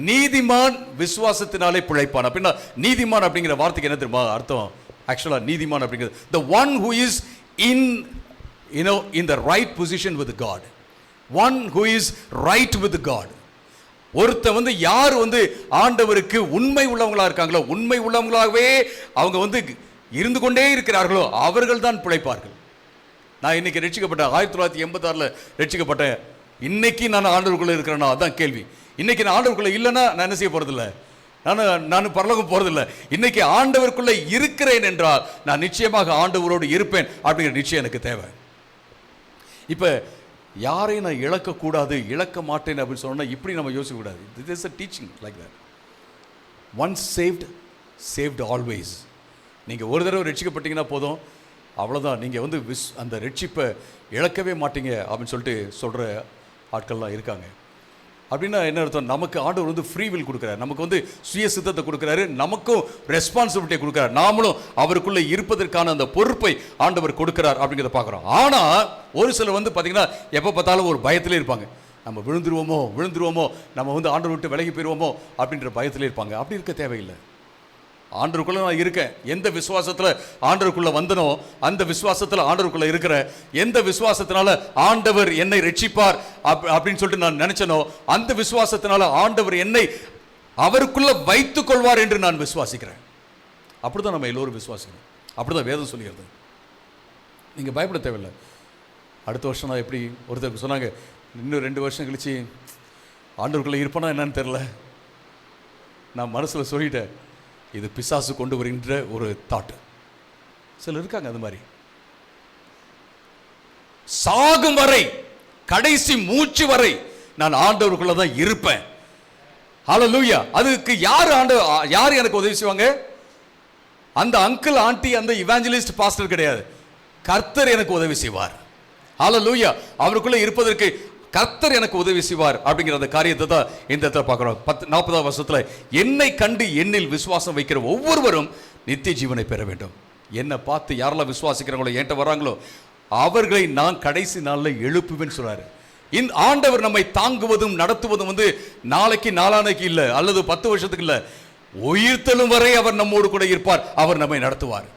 நீதிமான் விசுவாசத்தினாலே பிழைப்பான். அப்படின்னா நீதிமான் அப்படிங்கிற வார்த்தைக்கு என்ன தெரியுமா அர்த்தம்? ஆக்சுவலாக நீதிமான் அப்படிங்கிறது the one who is in the right position with God, one who is right with God. ஒருத்த யார் ஆண்டவருக்கு உண்மை உள்ளவங்களா இருக்காங்களோ, உண்மை உள்ளவங்களாகவே அவங்க இருந்து கொண்டே இருக்கிறார்களோ அவர்கள் தான் பிழைப்பார்கள். நான் இன்னைக்கு ரட்சிக்கப்பட்டேன், 1986 ரட்சிக்கப்பட்டேன். இன்னைக்கு நான் ஆண்டவருக்குள்ள இருக்கிறேன்னா அதான் கேள்வி. இன்னைக்கு நான் ஆண்டவருக்குள்ள இல்லைன்னா நான் என்ன செய்ய போறதில்லை, நான் பரலோகம் போறதில்லை. இன்னைக்கு ஆண்டவருக்குள்ள இருக்கிறேன் என்றால் நான் நிச்சயமாக ஆண்டவரோடு இருப்பேன் அப்படிங்கிற நிச்சயம் எனக்கு தேவை. இப்ப யாரையும் நான் இழக்கக்கூடாது, இழக்க மாட்டேன் அப்படின்னு சொன்னா இப்படி நம்ம யோசிக்க கூடாது. This is a teaching like that. Once saved, saved always. நீங்க ஒரு தடவை ரட்சிக்கப்பட்டீங்கன்னா போதும், அவ்வளவுதான். நீங்க அந்த ரட்சிப்பை இழக்கவே மாட்டீங்க அப்படின்னு சொல்லிட்டு சொல்ற ஆட்கள்லாம் இருக்காங்க. அப்படின்னா என்ன அர்த்தம்? நமக்கு ஆண்டவர் ஃப்ரீ வில் கொடுக்குறாரு, நமக்கு சுய சித்தத்தை கொடுக்குறாரு, நமக்கும் ரெஸ்பான்சிபிலிட்டியை கொடுக்குறாரு. நாமளும் அவருக்குள்ள இருப்பதற்கான அந்த பொறுப்பை ஆண்டவர் கொடுக்கிறார் அப்படிங்கிறத பார்க்குறோம். ஆனால் ஒரு சிலர் பார்த்தீங்கன்னா எப்போ பார்த்தாலும் ஒரு பயத்திலே இருப்பாங்க. நம்ம விழுந்துருவோமோ, நம்ம ஆண்டவர் விட்டு விலகி போயிடுவோமோ அப்படின்ற பயத்திலே இருப்பாங்க. அப்படி இருக்க தேவையில்லை. ஆண்டவருக்குள்ள நான் இருக்கேன். எந்த விசுவாசத்தில் ஆண்டவருக்குள்ள வந்தனோ அந்த விசுவாசத்தில் ஆண்டவருக்குள்ள இருக்கிற, எந்த விசுவாசத்தினால ஆண்டவர் என்னை ரட்சிப்பார் அப்படின்னு சொல்லிட்டு நான் நினைச்சனோ அந்த விசுவாசத்தினால ஆண்டவர் என்னை அவருக்குள்ள வைத்துக் கொள்வார் என்று நான் விசுவாசிக்கிறேன். அப்படிதான் நம்ம எல்லோரும் விசுவாசிக்கிறோம். அப்படிதான் வேதம் சொல்லுகிறது. நீங்க பயப்பட தேவையில்லை. அடுத்த வருஷம் நான் எப்படி, ஒருத்தருக்கு சொன்னாங்க இன்னும் 2 வருஷம் கழிச்சு ஆண்டவருக்குள்ள இருப்பேனா என்னன்னு தெரியல. நான் மனசுல சொல்லிட்டேன், இது பிசாசு கொண்டு வருகின்ற ஒரு தாட். சிலர் இருக்காங்க அது மாதிரி. சாகும் வரை, கடைசி மூச்சு வரை நான் ஆண்டவருக்குள்ள தான் இருப்பேன். ஹல்லேலூயா. அதுக்கு யார் எனக்கு உதவி செய்வாங்க? அந்த அங்கிள் ஆண்டி, அந்த இவாஞ்சலிஸ்ட் பாஸ்டர் கிடையாது. கர்த்தர் எனக்கு உதவி செய்வார். ஹல்லேலூயா. அவருக்குள்ள இருப்பதற்கு கர்த்தர் எனக்கு உதவி செய்வார் அப்படிங்கிற அந்த காரியத்தை தான் இந்த இடத்துல பார்க்கிறோம். 40வது வருஷத்துல, என்னை கண்டு என்னில் விசுவாசம் வைக்கிற ஒவ்வொருவரும் நித்திய ஜீவனை பெற வேண்டும். என்னை பார்த்து யாரெல்லாம் விசுவாசிக்கிறாங்களோ, என்கிட்ட வராங்களோ அவர்களை நான் கடைசி நாளில் எழுப்புவேன்னு சொல்றாரு. இந்த ஆண்டவர் நம்மை தாங்குவதும் நடத்துவதும் நாளைக்கு நாளானைக்கு இல்லை, அல்லது 10 வருஷத்துக்கு இல்லை, உயிர்த்தெழும் வரை அவர் நம்மோடு கூட இருப்பார். அவர் நம்மை நடத்துவார்.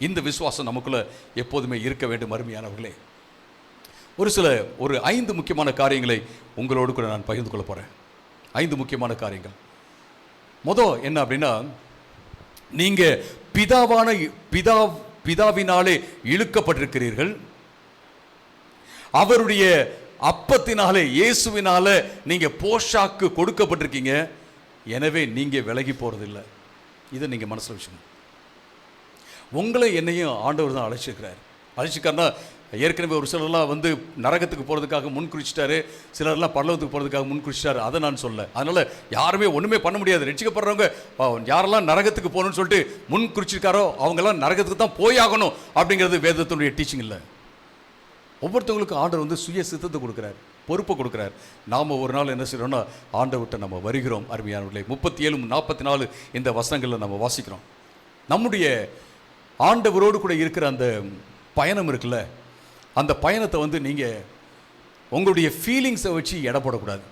இந்த விசுவாசம் நமக்குள்ள எப்போதுமே இருக்க வேண்டும் அருமையானவர்களே. ஒரு 5 முக்கியமான காரியங்களை உங்களோடு கூட நான் பகிர்ந்து கொள்ள போகிறேன். 5 முக்கியமான காரியங்கள். என்ன அப்படின்னா, நீங்கள் பிதாவினாலே இழுக்கப்பட்டிருக்கிறீர்கள். அவருடைய அப்பத்தினாலே, இயேசுவினால நீங்க போஷாக்கு கொடுக்கப்பட்டிருக்கீங்க. எனவே நீங்க விலகி போறதில்லை. இதை நீங்க மனசுல வச்சுக்கணும். உங்களை என்னையும் ஆண்டவர் தான் அழைச்சிருக்காருன்னா, ஏற்கனவே ஒரு சிலர்லாம் நரகத்துக்கு போகிறதுக்காக முன் குறிச்சிட்டாரு, சிலர்லாம் பரலோகத்துக்கு போகிறதுக்காக முன் குறிச்சிட்டாரு. அதை நான் சொல்ல. அதனால் யாருமே ஒன்றுமே பண்ண முடியாது. ரட்சிக்கப்படுறவங்க யாரெல்லாம் நரகத்துக்கு போகணும்னு சொல்லிட்டு முன் குறிச்சிருக்காரோ அவங்கெல்லாம் நரகத்துக்கு தான் போயாகணும் அப்படிங்கிறது வேதத்தினுடைய டீச்சிங் இல்லை. ஒவ்வொருத்தவங்களுக்கும் ஆண்டவர் சுய சித்தத்தை கொடுக்குறார், பொறுப்பை கொடுக்குறார். நாம் ஒரு நாள் என்ன செய்கிறோம்னா, ஆண்டவர்கிட்ட நம்ம வருகிறோம். அருமையானவர்களே, 37, 44 இந்த வசனங்களில் நம்ம வாசிக்கிறோம். நம்முடைய ஆண்டவரோடு கூட இருக்கிற அந்த பயணம் இருக்குல்ல, அந்த பயணத்தை நீங்கள் உங்களுடைய ஃபீலிங்ஸை வச்சு எடை போடக்கூடாது.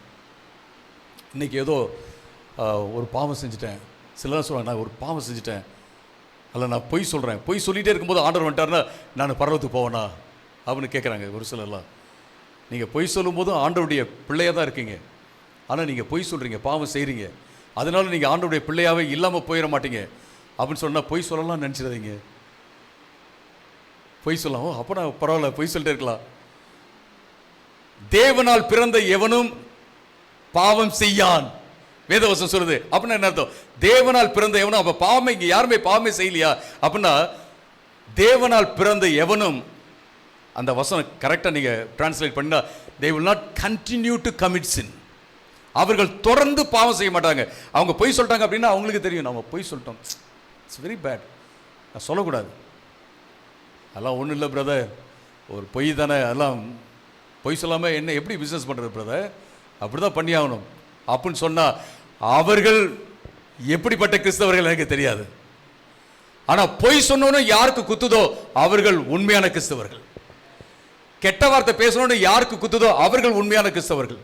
இன்றைக்கி ஏதோ ஒரு பாவம் செஞ்சுட்டேன், சிலர் சொல்கிறாங்க நான் ஒரு பாவம் செஞ்சுட்டேன், அல்ல நான் பொய் சொல்கிறேன், பொய் சொல்லிகிட்டே இருக்கும்போது ஆண்டவர் வந்துட்டார்னா நான் பரலோகத்துக்கு போவேனா அப்படின்னு கேட்குறாங்க ஒரு சிலர்லாம். நீங்கள் பொய் சொல்லும்போதும் ஆண்டவருடைய பிள்ளையாக தான் இருக்கீங்க. ஆனால் நீங்கள் பொய் சொல்கிறீங்க, பாவம் செய்கிறீங்க, அதனால நீங்கள் ஆண்டவருடைய பிள்ளையாகவே இல்லாமல் போயிட மாட்டீங்க அப்படின்னு சொன்னால் பொய் சொல்லலாம்னு நினச்சிடாதீங்க. பொய் சொல்லலாம், அப்போ நான் பரவாயில்ல பொய் சொல்லிட்டே இருக்கலாம். தேவனால் பிறந்த எவனும் பாவம் செய்யான், வேதவசம் சொல்லுது. அப்படின்னா என்ன அர்த்தம்? தேவனால் பிறந்த எவனும், அப்போ பாவமே இங்கே யாருமே பாவமே செய்யலையா அப்படின்னா, தேவனால் பிறந்த எவனும், அந்த வசனம் கரெக்டாக நீங்கள் டிரான்ஸ்லேட் பண்ணா, they will not continue to commit sin. அவர்கள் தொடர்ந்து பாவம் செய்ய மாட்டாங்க. அவங்க பொய் சொல்லிட்டாங்க அப்படின்னா அவங்களுக்கு தெரியும் நம்ம பொய் சொல்லிட்டோம், இட்ஸ் வெரி பேட், நான் சொல்லக்கூடாது. அதெல்லாம் ஒன்றும் இல்லை பிரதர், ஒரு பொய் தானே, அதெல்லாம் பொய் சொல்லாமல் என்ன எப்படி பிஸ்னஸ் பண்ணுறது பிரதர், அப்படி தான் பண்ணி ஆகணும் அப்படின்னு சொன்னால் அவர்கள் எப்படிப்பட்ட கிறிஸ்தவர்கள் எனக்கு தெரியாது. ஆனால் பொய் சொன்னோன்னு யாருக்கு குத்துதோ அவர்கள் உண்மையான கிறிஸ்தவர்கள். கெட்ட வார்த்தை பேசணும்னு யாருக்கு குத்துதோ அவர்கள் உண்மையான கிறிஸ்தவர்கள்.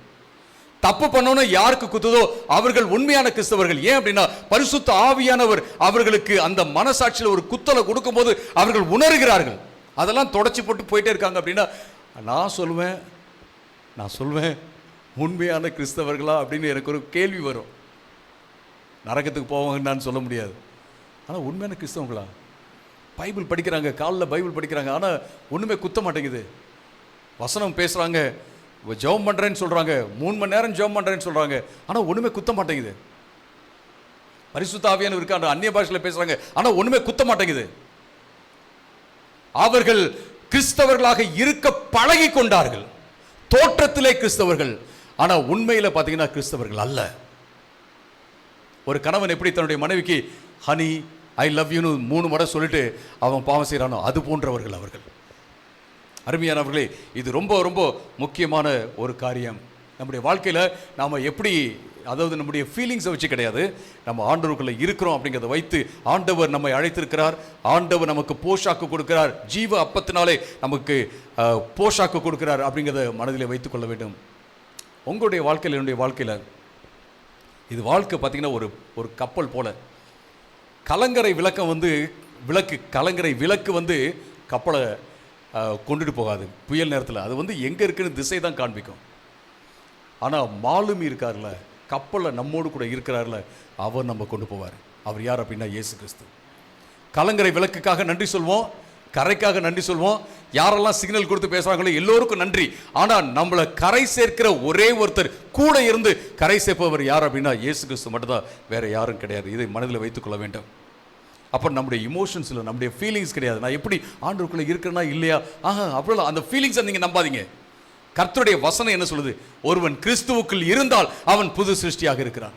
தப்பு பண்ணணும்னு யாருக்கு குத்துதோ அவர்கள் உண்மையான கிறிஸ்தவர்கள். ஏன் அப்படின்னா, பரிசுத்த ஆவியானவர் அவர்களுக்கு அந்த மனசாட்சியில் ஒரு குத்தலை கொடுக்கும்போது அவர்கள் உணர்கிறார்கள். அதெல்லாம் தொடச்சி போட்டு போயிட்டே இருக்காங்க. அப்படின்னா நான் சொல்வேன் உண்மையான கிறிஸ்தவர்களா அப்படின்னு எனக்கு ஒரு கேள்வி வரும். நரகத்துக்கு போவாங்கன்னு நான் சொல்ல முடியாது. ஆனால் உண்மையான கிறிஸ்தவங்களா? பைபிள் படிக்கிறாங்க, காலில் பைபிள் படிக்கிறாங்க, ஆனால் ஒன்றுமே குத்த மாட்டேங்குது. வசனம் பேசுகிறாங்க, ஜெபம் பண்ணுறேன்னு சொல்கிறாங்க, 3 மணி நேரம் ஜெபம் பண்ணுறேன்னு சொல்கிறாங்க, ஆனால் ஒன்றுமே குத்த மாட்டேங்குது. பரிசுத்த ஆவியானவர் இருக்காங்க, அந்நிய பாஷையில் பேசுகிறாங்க, ஆனால் ஒன்றுமே குத்த மாட்டேங்குது. அவர்கள் கிறிஸ்தவர்களாக இருக்க பழகி கொண்டார்கள், தோற்றத்திலே கிறிஸ்தவர்கள், ஆனால் உண்மையில் பார்த்தீங்கன்னா கிறிஸ்தவர்கள் அல்ல. ஒரு கணவன் எப்படி தன்னுடைய மனைவிக்கு ஹனி ஐ லவ் யூன்னு 3 முறை சொல்லிட்டு அவன் பாவம் செய்கிறானோ அது போன்றவர்கள் அவர்கள். அருமையானவர்களே, இது ரொம்ப ரொம்ப முக்கியமான ஒரு காரியம். நம்முடைய வாழ்க்கையில் நாம் எப்படி, அதாவது நம்முடைய ஃபீலிங்ஸை வச்சு கிடையாது, நம்ம ஆண்டவருக்குள்ளே இருக்கிறோம் அப்படிங்கிறத வைத்து ஆண்டவர் நம்மை அழைத்திருக்கிறார். ஆண்டவர் நமக்கு போஷாக்கு கொடுக்கிறார், ஜீவ அப்பத்தினாலே நமக்கு போஷாக்கு கொடுக்கிறார் அப்படிங்கிறத மனதில் வைத்து கொள்ள வேண்டும். உங்களுடைய வாழ்க்கையில், என்னுடைய வாழ்க்கையில் இது வாழ்க்கை பார்த்திங்கன்னா ஒரு கப்பல் போல. கலங்கரை விளக்கு கப்பலை கொண்டுட்டு போகாது புயல் நேரத்தில். அது எங்கே இருக்குன்னு திசை தான் காண்பிக்கும். ஆனால் மாலுமி இருக்கார்ல, கப்பலில் நம்மோடு கூட இருக்கிறார்ல, அவர் நம்ம கொண்டு போவார். அவர் யார் அப்படின்னா இயேசு கிறிஸ்து. கலங்கரை விளக்குக்காக நன்றி சொல்வோம், கரைக்காக நன்றி சொல்வோம், யாரெல்லாம் சிக்னல் கொடுத்து பேசுகிறாங்களோ எல்லோருக்கும் நன்றி. ஆனால் நம்மளை கரை சேர்க்கிற ஒரே ஒருத்தர், கூட இருந்து கரை சேர்ப்பவர் யார் அப்படின்னா இயேசு கிறிஸ்து மட்டும்தான், வேற யாரும் கிடையாது. இதை மனதில் வைத்துக்கொள்ள வேண்டும். அப்போ நம்முடைய இமோஷன்ஸில் நம்முடைய ஃபீலிங்ஸ் கிடையாது. நான் எப்படி ஆண்டவருக்குள்ளே இருக்கிறேன்னா இல்லையா, அவ்வளோ அந்த ஃபீலிங்ஸை நீங்கள் நம்பாதீங்க. கர்த்தருடைய வசனம் என்ன சொல்லுது? ஒருவன் கிறிஸ்துவுக்குள் இருந்தால் அவன் புது சிருஷ்டியாக இருக்கிறான்.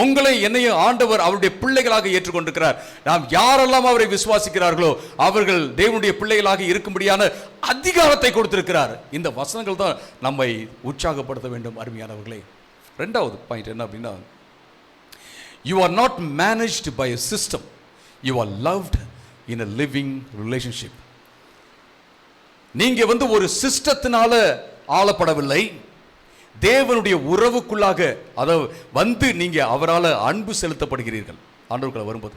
உங்களை என்னையும் ஆண்டவர் அவருடைய பிள்ளைகளாக ஏற்றுக்கொண்டிருக்கிறார். நாம் யாரெல்லாம் அவரை விசுவாசிக்கிறார்களோ அவர்கள் தேவனுடைய பிள்ளைகளாக இருக்கும்படியான அதிகாரத்தை கொடுத்திருக்கிறார். இந்த வசனங்கள் தான் நம்மை உற்சாகப்படுத்த வேண்டும். அருமையானவர்களே, 2வது பாயிண்ட் என்ன அப்படின்னா, you are not managed by a system, you are loved in a living relationship. நீங்க ஒரு சிஸ்டத்தினால ஆளப்படவில்லை, தேவனுடைய உறவுக்குள்ளாக அதாவது நீங்க அவரால் அன்பு செலுத்தப்படுகிறீர்கள். ஆண்டவருக்குள்ள வரும்போது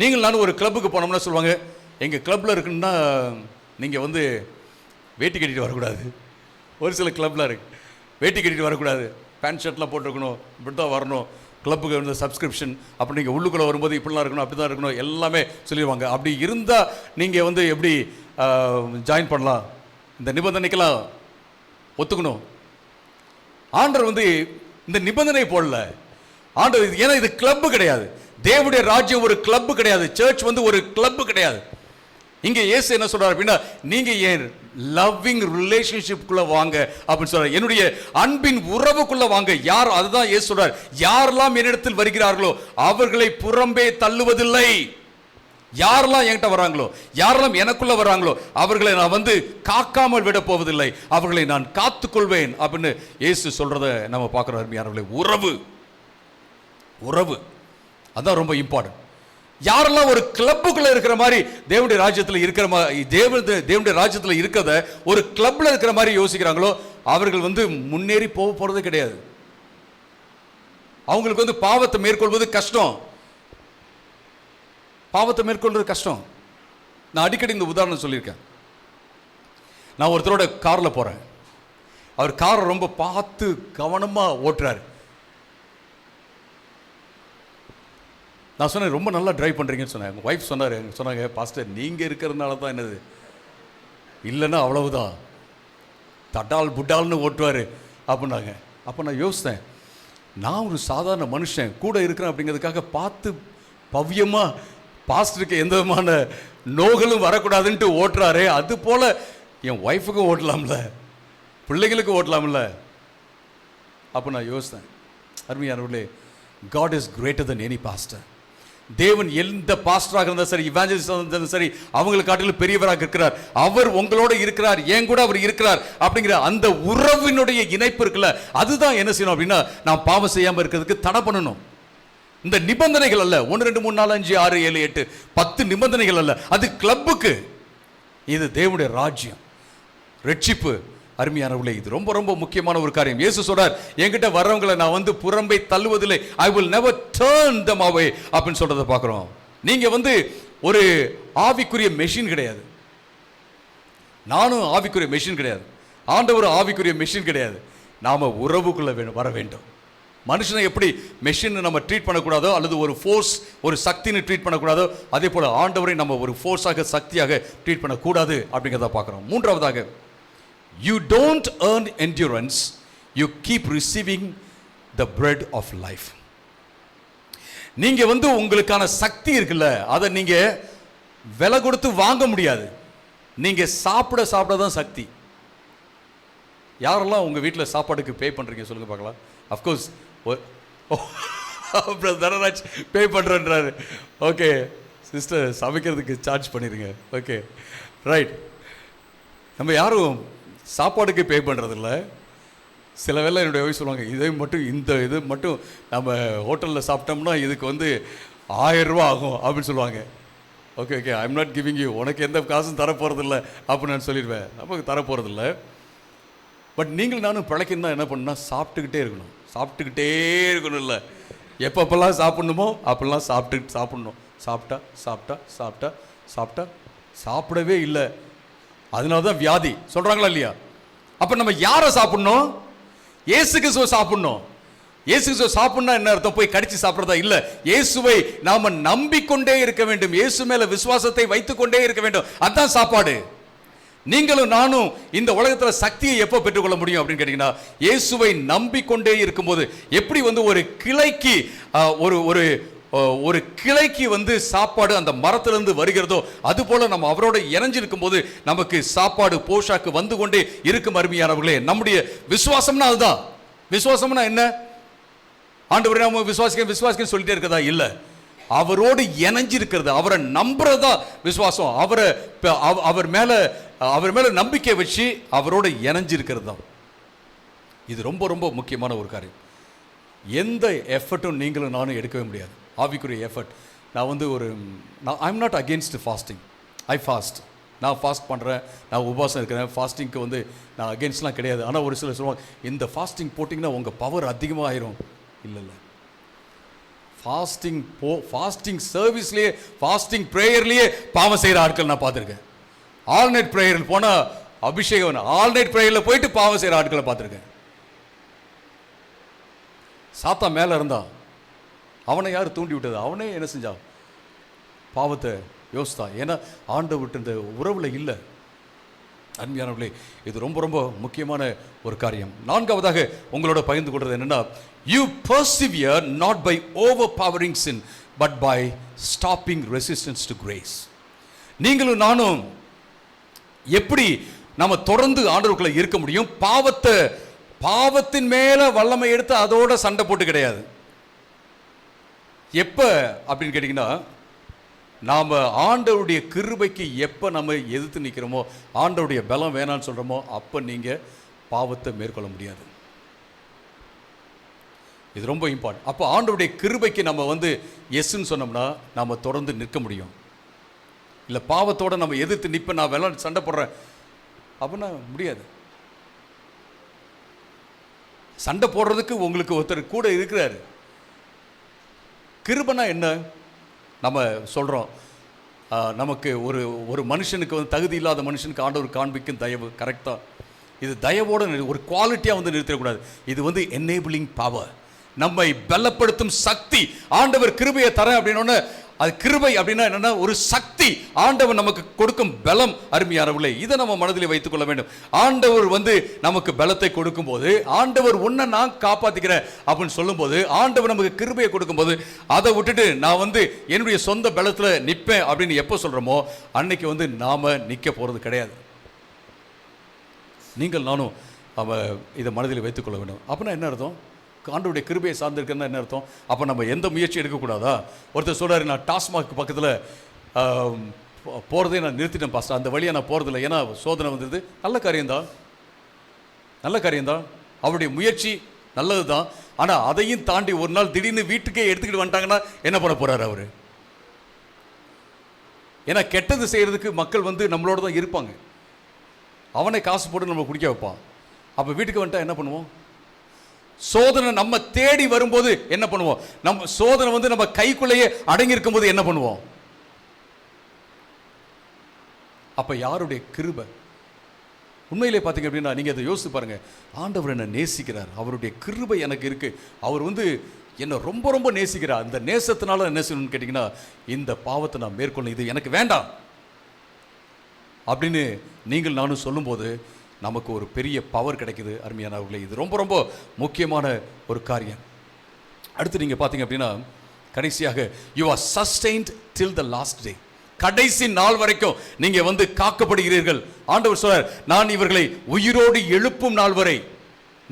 நீங்கள் நானும் ஒரு கிளப்புக்கு போனோம்னா சொல்லுவாங்க, எங்கள் கிளப்பில் இருக்குன்னா நீங்கள் வந்து வேட்டி கட்டிட்டு வரக்கூடாது. ஒரு சில கிளப்பில் இருக்கு, வேட்டி கட்டிட்டு வரக்கூடாது, பேண்ட் ஷர்ட்லாம் போட்டிருக்கணும், இப்படி தான் வரணும், கிளப்புக்கு வந்து சப்ஸ்கிரிப்ஷன், அப்படி நீங்கள் உள்ளுக்குள்ளே வரும்போது இப்படிலாம் இருக்கணும், அப்படி தான் இருக்கணும், எல்லாமே சொல்லிடுவாங்க. அப்படி இருந்தால் நீங்கள் வந்து எப்படி ஜாயின் பண்ணலாம்? இந்த நிபந்தனைக்கெல்லாம் ஒத்துக்கணும். ஆண்டவர் வந்து இந்த நிபந்தனை போடல. ஆண்டவர், ஏன்னா இது கிளப்பு கிடையாது, தேவனுடைய ராஜ்யம் ஒரு கிளப்பு கிடையாது, சர்ச் வந்து ஒரு கிளப்பு கிடையாது. இங்க இயேசு என்ன சொல்றாரு அப்படின்னா, நீங்க ஏன் லவ்விங் ரிலேஷன்ஷிப்குள்ள வாங்க அப்படின்னு சொல்றாரு, என்னுடைய அன்பின் உறவுக்குள்ள வாங்க. யார், அதுதான் இயேசு சொல்றாரு, யாரெல்லாம் என்னிடத்தில் வருகிறார்களோ அவர்களை புறம்பே தள்ளுவதில்லை. யாரெல்லாம் என்கிட்ட வராங்களோ, யாரெல்லாம் எனக்குள்ள வராங்களோ அவர்களை நான் வந்து காக்காமல் விட போவதில்லை, அவர்களை நான் காத்துக்கொள்வேன் அப்படின்னு இயேசு சொல்றதை நம்ம பார்க்கிறோம். அருமையானவர்களே, உறவு, உறவு அதான் ரொம்ப இம்பார்ட்டன்ட். யாரெல்லாம் ஒரு கிளப்புக்குள்ள இருக்கிற மாதிரி தேவனுடைய ராஜ்யத்தில் இருக்கிற மாதிரி, தேவனுடைய ராஜ்யத்தில் இருக்கிறத ஒரு கிளப்ல இருக்கிற மாதிரி யோசிக்கிறாங்களோ அவர்கள் வந்து முன்னேறி போக போறது கிடையாது. அவங்களுக்கு வந்து பாவத்தை மேற்கொள்வது கஷ்டம், பாவத்தை மேற்கொள்வது கஷ்டம். நான் அடிக்கடி இந்த உதாரணம் சொல்லியிருக்கேன். நான் ஒருத்தரோட கார்ல போறேன், அவர் காரை ரொம்ப பார்த்து கவனமா ஓட்டுறாரு. நான் சொன்னேன், ரொம்ப நல்லா டிரைவ் பண்ணுறீங்கன்னு சொன்னேன். எங்கள் ஒய்ஃப் சொன்னாங்க, பாஸ்டர் நீங்கள் இருக்கிறதுனால தான் என்னது, இல்லைன்னா அவ்வளவுதான், தட்டால் புட்டால்னு ஓட்டுவார் அப்படின்னாங்க. அப்போ நான் யோசித்தேன், நான் ஒரு சாதாரண மனுஷன் கூட இருக்கிறேன் அப்படிங்கிறதுக்காக பார்த்து பவ்யமாக பாஸ்டருக்கு எந்த விதமான நோகளும் வரக்கூடாதுன்ட்டு ஓட்டுறாரு, அது போல் என் ஒய்ஃபுக்கும் ஓட்டலாம்ல, பிள்ளைகளுக்கும் ஓட்டலாம்ல. அப்போ நான் யோசித்தேன், அருமையானவர்களே, God is greater then any pastor. தேவன் எந்த பாஸ்டராக இருந்தாலும் சரி, இவாஞ்சலிஸ்டாக இருந்தாலும் சரி, அவங்களுக்கு காட்டிலும் பெரியவராக இருக்கிறார். அவர் உங்களோட இருக்கிறார், ஏன் கூட அவர் இருக்கிறார் அப்படிங்கிற அந்த உறவினுடைய இணைப்பு இருக்குல்ல, அதுதான் என்ன செய்யணும் அப்படின்னா, நான் பாவம் செய்யாமல் இருக்கிறதுக்கு தடை பண்ணணும். இந்த நிபந்தனைகள் அல்ல, 1 2 3 4 5 6 7 8 10 நிபந்தனைகள் அல்ல, அது கிளப்புக்கு. இது தேவனுடைய ராஜ்யம், ரட்சிப்பு. அருமையானவர்களே, இது ரொம்ப ரொம்ப முக்கியமான ஒரு காரியம். இயேசு சொல்றார், என்கிட்ட வர்றவங்களை நான் வந்து புறம்பை தள்ளுவதில்லை, I will never turn them away அப்படின்னு சொல்றதை பார்க்கிறோம். நீங்க வந்து ஒரு ஆவிக்குரிய மெஷின் கிடையாது, நானும் ஆவிக்குரிய மெஷின் கிடையாது, ஆண்டவர் ஆவிக்குரிய மெஷின் கிடையாது. நாம உறவுக்குள்ள வர வேண்டும். மனுஷனை எப்படி மெஷின் நம்ம ட்ரீட் பண்ணக்கூடாதோ, அல்லது ஒரு ஃபோர்ஸ், ஒரு சக்தின்னு ட்ரீட் பண்ணக்கூடாதோ, அதே போல ஆண்டவரை நம்ம ஒரு ஃபோர்ஸாக, சக்தியாக ட்ரீட் பண்ணக்கூடாது அப்படிங்கிறத பார்க்கிறோம். மூன்றாவதாக, you don't earn endurance, you keep receiving the bread of life. நீங்க வந்து உங்களுக்கான சக்தி இருக்குல்ல, அதை நீங்க விலை கொடுத்து வாங்க முடியாது, நீங்க சாப்பிட சாப்பிட தான் சக்தி. யாரெல்லாம் உங்க வீட்டில் சாப்பாடுக்கு பே பண்றீங்க சொல்லுங்க பார்க்கலாம். அஃப்கோர்ஸ் தனராஜ் பே பண்றேன்றாரு. ஓகே சிஸ்டர், சமைக்கிறதுக்கு சார்ஜ் பண்ணிடுங்க. Okay right. நம்ம யாரும் சாப்பாடுக்கு பே பண்ணுறதில்ல. சில வேளை என்னுடைய ஒய்ஃப் சொல்லுவாங்க, இதை மட்டும், இந்த இது மட்டும் நம்ம ஹோட்டலில் சாப்பிட்டோம்னா இதுக்கு வந்து 1000 ரூபா ஆகும் அப்படின்னு சொல்லுவாங்க. Okay okay, I am not giving you, உனக்கு எந்த காசும் தரப்போகிறதில்ல அப்படின்னு நான் சொல்லிடுவேன். நமக்கு தரப்போகிறதில்ல. பட் நீங்கள் நானும் பிழைக்கணும் தான் என்ன பண்ணணும்னா, சாப்பிட்டுக்கிட்டே இருக்கணும், சாப்பிட்டுக்கிட்டே இருக்கணும். இல்லை, எப்பப்பெல்லாம் சாப்பிட்ணுமோ அப்போல்லாம் சாப்பிடணும். சாப்பிட்டா சாப்பிட்டா சாப்பிட்டா சாப்பிட்டா சாப்பிடவே இல்லை, அதனால தான் வியாதி சொல்றாங்களா இல்லையா? அப்ப நம்ம யாரை சாப்பிடணும்? இயேசு கிறிஸ்துவை சாப்பிடணும். இயேசு கிறிஸ்துவை சாப்பிடணும்னா என்ன அர்த்தம்? போய் கடிச்சு சாப்பிடுறதா இல்ல. இயேசுவை நாம நம்பிக்கொண்டே இருக்க வேண்டும், இயேசு மேல விசுவாசத்தை வைத்துக் கொண்டே இருக்க வேண்டும். அதான் சாப்பாடு. நீங்களும் நானும் இந்த உலகத்துல சக்தியை எப்போ பெற்றுக்கொள்ள முடியும் அப்படின்னு கேட்டீங்கன்னா, இயேசுவை நம்பிக்கொண்டே இருக்கும்போது. எப்படி வந்து ஒரு கிளைக்கு ஒரு கிளைக்கு வந்து சாப்பாடு அந்த மரத்திலிருந்து வருகிறதோ, அது போல நம்ம அவரோட இணைஞ்சிருக்கும் போது நமக்கு சாப்பாடு, போஷாக்கு வந்து கொண்டே இருக்கும். அருமையானவர்களே, நம்முடைய விசுவாசம்னா அதுதான். விசுவாசம்னா என்ன? ஆண்டவரே நாம விசுவாசிக்க சொல்லிட்டே இருக்கதா? இல்ல, அவரோடு இணைஞ்சிருக்கிறது, அவரை நம்புறதா விசுவாசம். அவர் மேல நம்பிக்கை வச்சு அவரோட இணைஞ்சிருக்கிறது தான். இது ரொம்ப ரொம்ப முக்கியமான ஒரு காரியம். எந்த எஃபர்ட்டும் நீங்களும் நானும் எடுக்கவே முடியாது, ஆவிக்குரிய எஃபர்ட். நான் வந்து I am not against fasting, I fast. நான் ஃபாஸ்ட் பண்ணுறேன், நான் உபவாசம் இருக்கிறேன், ஃபாஸ்டிங்க்கு வந்து நான் அகெயின்ஸ்ட்லாம் கிடையாது. ஆனால் ஒரு சிலர் சொல்லுவாங்க, இந்த ஃபாஸ்டிங் போட்டிங்கன்னா உங்கள் பவர் அதிகமாக ஆயிரும். இல்லை, ஃபாஸ்டிங் சர்வீஸ்லேயே, ஃபாஸ்டிங் ப்ரேயர்லேயே பாவம் செய்கிற ஆட்கள் நான் பார்த்துருக்கேன். ஆல் நைட் ப்ரேயரில் போனால் அபிஷேகம், ஆல் நைட் ப்ரேயரில் போயிட்டு பாவம் செய்கிற ஆட்களை பார்த்துருக்கேன். சாத்தா மேலே இருந்தான், அவனை யார் தூண்டி விட்டது? அவனே என்ன செஞ்சான்? பாவத்தை யோசித்தான். ஏன்னா ஆண்டவர்கிட்ட இந்த உறவில் இல்லை. அன்பியானவர்களே, இது ரொம்ப ரொம்ப முக்கியமான ஒரு காரியம். நான்காவதாக உங்களோட பகிர்ந்து கொள்வது என்னன்னா, you persevere not by overpowering sin but by stopping resistance to grace. நீங்களும் நானும் எப்படி நம்ம தொடர்ந்து ஆண்டவருக்குள்ள இருக்க முடியும்? பாவத்தின் மேல வல்லமை எடுத்து அதோட சண்டை போட்டு கிடையாது. எப்ப அப்படின்னு கேட்டீங்கன்னா, நாம் ஆண்டவருடைய கிருபைக்கு எப்போ நம்ம எதிர்த்து நிற்கிறோமோ, ஆண்டவருடைய பலம் வேணான்னு சொல்கிறோமோ, அப்போ நீங்கள் பாவத்தை மேற்கொள்ள முடியாது. இது ரொம்ப இம்பார்ட்டன்ட். அப்போ ஆண்டவருடைய கிருபைக்கு நம்ம எஸ்ன்னு சொன்னோம்னா நம்ம தொடர்ந்து நிற்க முடியும். இல்லை பாவத்தோடு நம்ம எதிர்த்து நிற்பேன், நான் வேலை சண்டை போடுறேன் அப்படின்னா முடியாது. சண்டை போடுறதுக்கு உங்களுக்கு ஒருத்தர் கூட இருக்கிறாரு. கிருபைனா என்ன? நம்ம சொல்கிறோம், நமக்கு ஒரு மனுஷனுக்கு தகுதி இல்லாத மனுஷனுக்கு ஆண்டவர் காண்பிக்கும் தயவு. கரெக்டாக இது தயவோடு ஒரு குவாலிட்டியாக நிறுத்தக்கூடாது. இது என்னேபிளிங் பவர், நம்மை பலப்படுத்தும் சக்தி. ஆண்டவர் கிருபையை தரேன் அப்படின்னோன்னு, அது கிருபை அப்படின்னா என்னன்னா ஒரு சக்தி. ஆண்டவர் நமக்கு கொடுக்கும் பலம். அருமையானவர்களே, இதை நம்ம மனதில் வைத்துக் கொள்ள வேண்டும். ஆண்டவர் நமக்கு பலத்தை கொடுக்கும் போது, ஆண்டவர் உன்னை நான் காப்பாத்திக்கிறேன் அப்படின்னு சொல்லும் போது, ஆண்டவர் நமக்கு கிருபையை கொடுக்கும் போது, அதை விட்டுட்டு நான் என்னுடைய சொந்த பலத்தில் நிற்பேன் அப்படின்னு எப்போ சொல்றோமோ அன்னைக்கு நாம நிற்க போறது கிடையாது. நீங்கள் நானும் இதை மனதில் வைத்துக் கொள்ள வேண்டும். அப்படின்னா என்ன அர்த்தம்? ஆண்டவருடைய கிருபையை சார்ந்திருக்குன்னா என்ன அர்த்தம்? அப்போ நம்ம எந்த முயற்சி எடுக்கக்கூடாதா? ஒருத்தர் சொல்கிறாரு, நான் டாஸ்மாக் பக்கத்தில் போகிறதே நான் நிறுத்திட்டேன் பாஸ்டர், அந்த வழியாக நான் போகிறதில்ல, ஏன்னா சோதனை வந்தது. நல்ல காரியம்தான், நல்ல காரியம்தான், அவருடைய முயற்சி நல்லது தான். ஆனால் அதையும் தாண்டி ஒரு நாள் திடீர்னு வீட்டுக்கே எடுத்துக்கிட்டு வந்துட்டாங்கன்னா என்ன பண்ண போகிறார் அவர்? ஏன்னா கெட்டது செய்கிறதுக்கு மக்கள் நம்மளோட தான் இருப்பாங்க. அவனை காசு போட்டு நம்ம குடிக்க வைப்பான். அப்போ வீட்டுக்கு வந்துட்டா என்ன பண்ணுவோம்? சோதனை நம்ம தேடி வரும்போது என்ன பண்ணுவோம்? நம்ம சோதனை நம்ம கைக்குள்ளேயே அடங்கி இருக்கும் போது என்ன பண்ணுவோம்? அப்ப யாருடைய கிருபை? உண்மையிலே பார்த்தீங்க அப்படின்னா, நீங்க அதை யோசித்து பாருங்க. ஆண்டவர் என்ன நேசிக்கிறார், அவருடைய கிருபை எனக்கு இருக்கு, அவர் என்ன ரொம்ப ரொம்ப நேசிக்கிறார். அந்த நேசத்தினால என்ன செய்யணும்னு கேட்டீங்கன்னா, இந்த பாவத்தை நான் மேற்கொள்ள, இது எனக்கு வேண்டாம் அப்படின்னு நீங்கள் நானும் சொல்லும்போது நமக்கு ஒரு பெரிய பவர் கிடைக்குது. அருமையானவர்களே, இது ரொம்ப ரொம்ப முக்கியமான ஒரு காரியம். அடுத்து நீங்கள் பார்த்தீங்க அப்படின்னா, கடைசியாக you are sustained till the last day. கடைசி நாள் வரைக்கும் நீங்க காக்கப்படுகிறீர்கள். ஆண்டவர் சொல்றார், நான் இவர்களை உயிரோடு எழுப்பும் நாள் வரை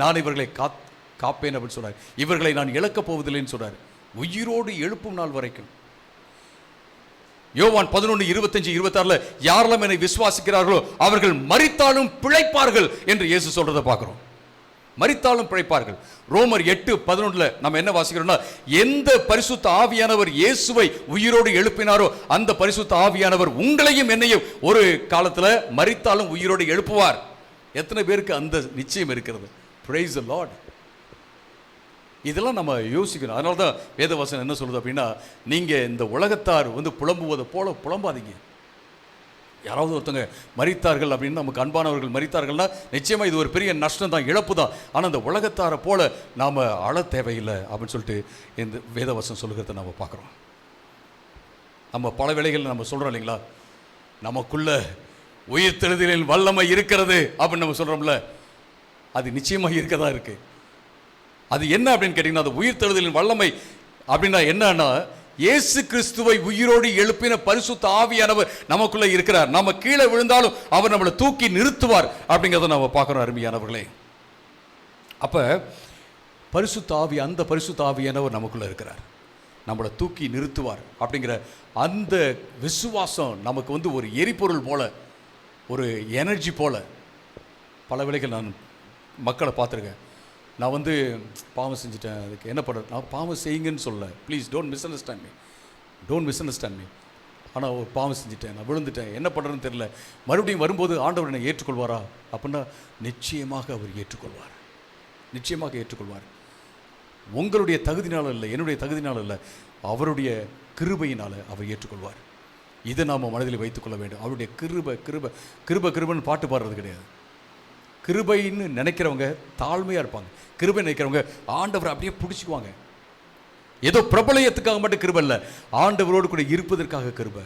நான் இவர்களை காப்பேன் அப்படின்னு சொல்றார். இவர்களை நான் இழக்கப் போவதில்லைன்னு சொல்றார். உயிரோடு எழுப்பும் நாள் வரைக்கும். யோவான் 11:25-26 யாரெல்லாம் என்னை விசுவாசிக்கிறார்களோ அவர்கள் மரித்தாலும் பிழைப்பார்கள் என்று இயேசு சொல்றதை பார்க்கிறோம். மரித்தாலும் பிழைப்பார்கள். ரோமர் 8:11 நம்ம என்ன வாசிக்கிறோம்னா, எந்த பரிசுத்த ஆவியானவர் இயேசுவை உயிரோடு எழுப்பினாரோ அந்த பரிசுத்த ஆவியானவர் உங்களையும் என்னையும் ஒரு காலத்துல மரித்தாலும் உயிரோடு எழுப்புவார். எத்தனை பேருக்கு அந்த நிச்சயம் இருக்கிறது? Praise the Lord. இதெல்லாம் நம்ம யோசிக்கணும். அதனால தான் வேதவசனம் என்ன சொல்லுது அப்படின்னா, நீங்கள் இந்த உலகத்தார் புலம்புவதை போல புலம்பாதீங்க. யாராவது ஒருத்தங்க மரித்தார்கள் அப்படின்னு, நமக்கு அன்பானவர்கள் மரித்தார்கள்னா நிச்சயமாக இது ஒரு பெரிய நஷ்டம் தான், இழப்பு தான். ஆனால் இந்த உலகத்தாரை போல நாம் அழ தேவையில்லை அப்படின்னு சொல்லிட்டு இந்த வேதவசனம் சொல்லுகிறத நம்ம பார்க்குறோம். நம்ம பல வேளைகள் நம்ம சொல்கிறோம் இல்லைங்களா, நமக்குள்ள உயிர்த்தெழுதலின் வல்லமை இருக்கிறது அப்படின்னு நம்ம சொல்கிறோம்ல, அது நிச்சயமாக இருக்கதா இருக்குது. அது என்ன அப்படின்னு கேட்டீங்கன்னா, அது உயிர்த்தெழுதலின் வல்லமை அப்படின்னா என்னன்னா, இயேசு கிறிஸ்துவை உயிரோடு எழுப்பின பரிசுத்த ஆவியானவர் நமக்குள்ள இருக்கிறார். நம்ம கீழே விழுந்தாலும் அவர் நம்மளை தூக்கி நிறுத்துவார் அப்படிங்கிறத நம்ம பார்க்குறோம். அருமையானவர்களே, அப்ப பரிசுத்த ஆவி, அந்த பரிசுத்த ஆவியானவர் நமக்குள்ள இருக்கிறார், நம்மளை தூக்கி நிறுத்துவார் அப்படிங்கிற அந்த விசுவாசம் நமக்கு ஒரு எரிபொருள் போல, ஒரு எனர்ஜி போல. பல வேளைகள் நான் மக்களை பார்த்துருக்கேன். நான் பாவம் செஞ்சுட்டேன், அதுக்கு என்ன பண்ணுறது? நான் பாவம் செய்யுங்கன்னு சொல்ல, please don't miss understand me. ஆனால் ஒரு பாவம் செஞ்சுட்டேன், நான் விழுந்துட்டேன், என்ன பண்ணுறதுன்னு தெரியல, மறுபடியும் வரும்போது ஆண்டவர் என்னை ஏற்றுக்கொள்வாரா அப்படின்னா நிச்சயமாக அவர் ஏற்றுக்கொள்வார், நிச்சயமாக ஏற்றுக்கொள்வார். உங்களுடைய தகுதினால இல்லை, என்னுடைய தகுதினால இல்லை, அவருடைய கிருபையினால் அவர் ஏற்றுக்கொள்வார். இதை நாம் மனதில் வைத்துக்கொள்ள வேண்டும். அவருடைய கிருபை கிருபை கிருபை கிருபைன்னு பாட்டு பாடுறது கிடையாது. கிருபைன்னு நினைக்கிறவங்க தாழ்மையாக இருப்பாங்க. கிருபை நினைக்கிறவங்க ஆண்டவரை அப்படியே பிடிச்சிக்குவாங்க. ஏதோ பிரபலயத்துக்காக மட்டும் கிருபை இல்லை, ஆண்டவரோடு கூட இருப்பதற்காக கிருபை.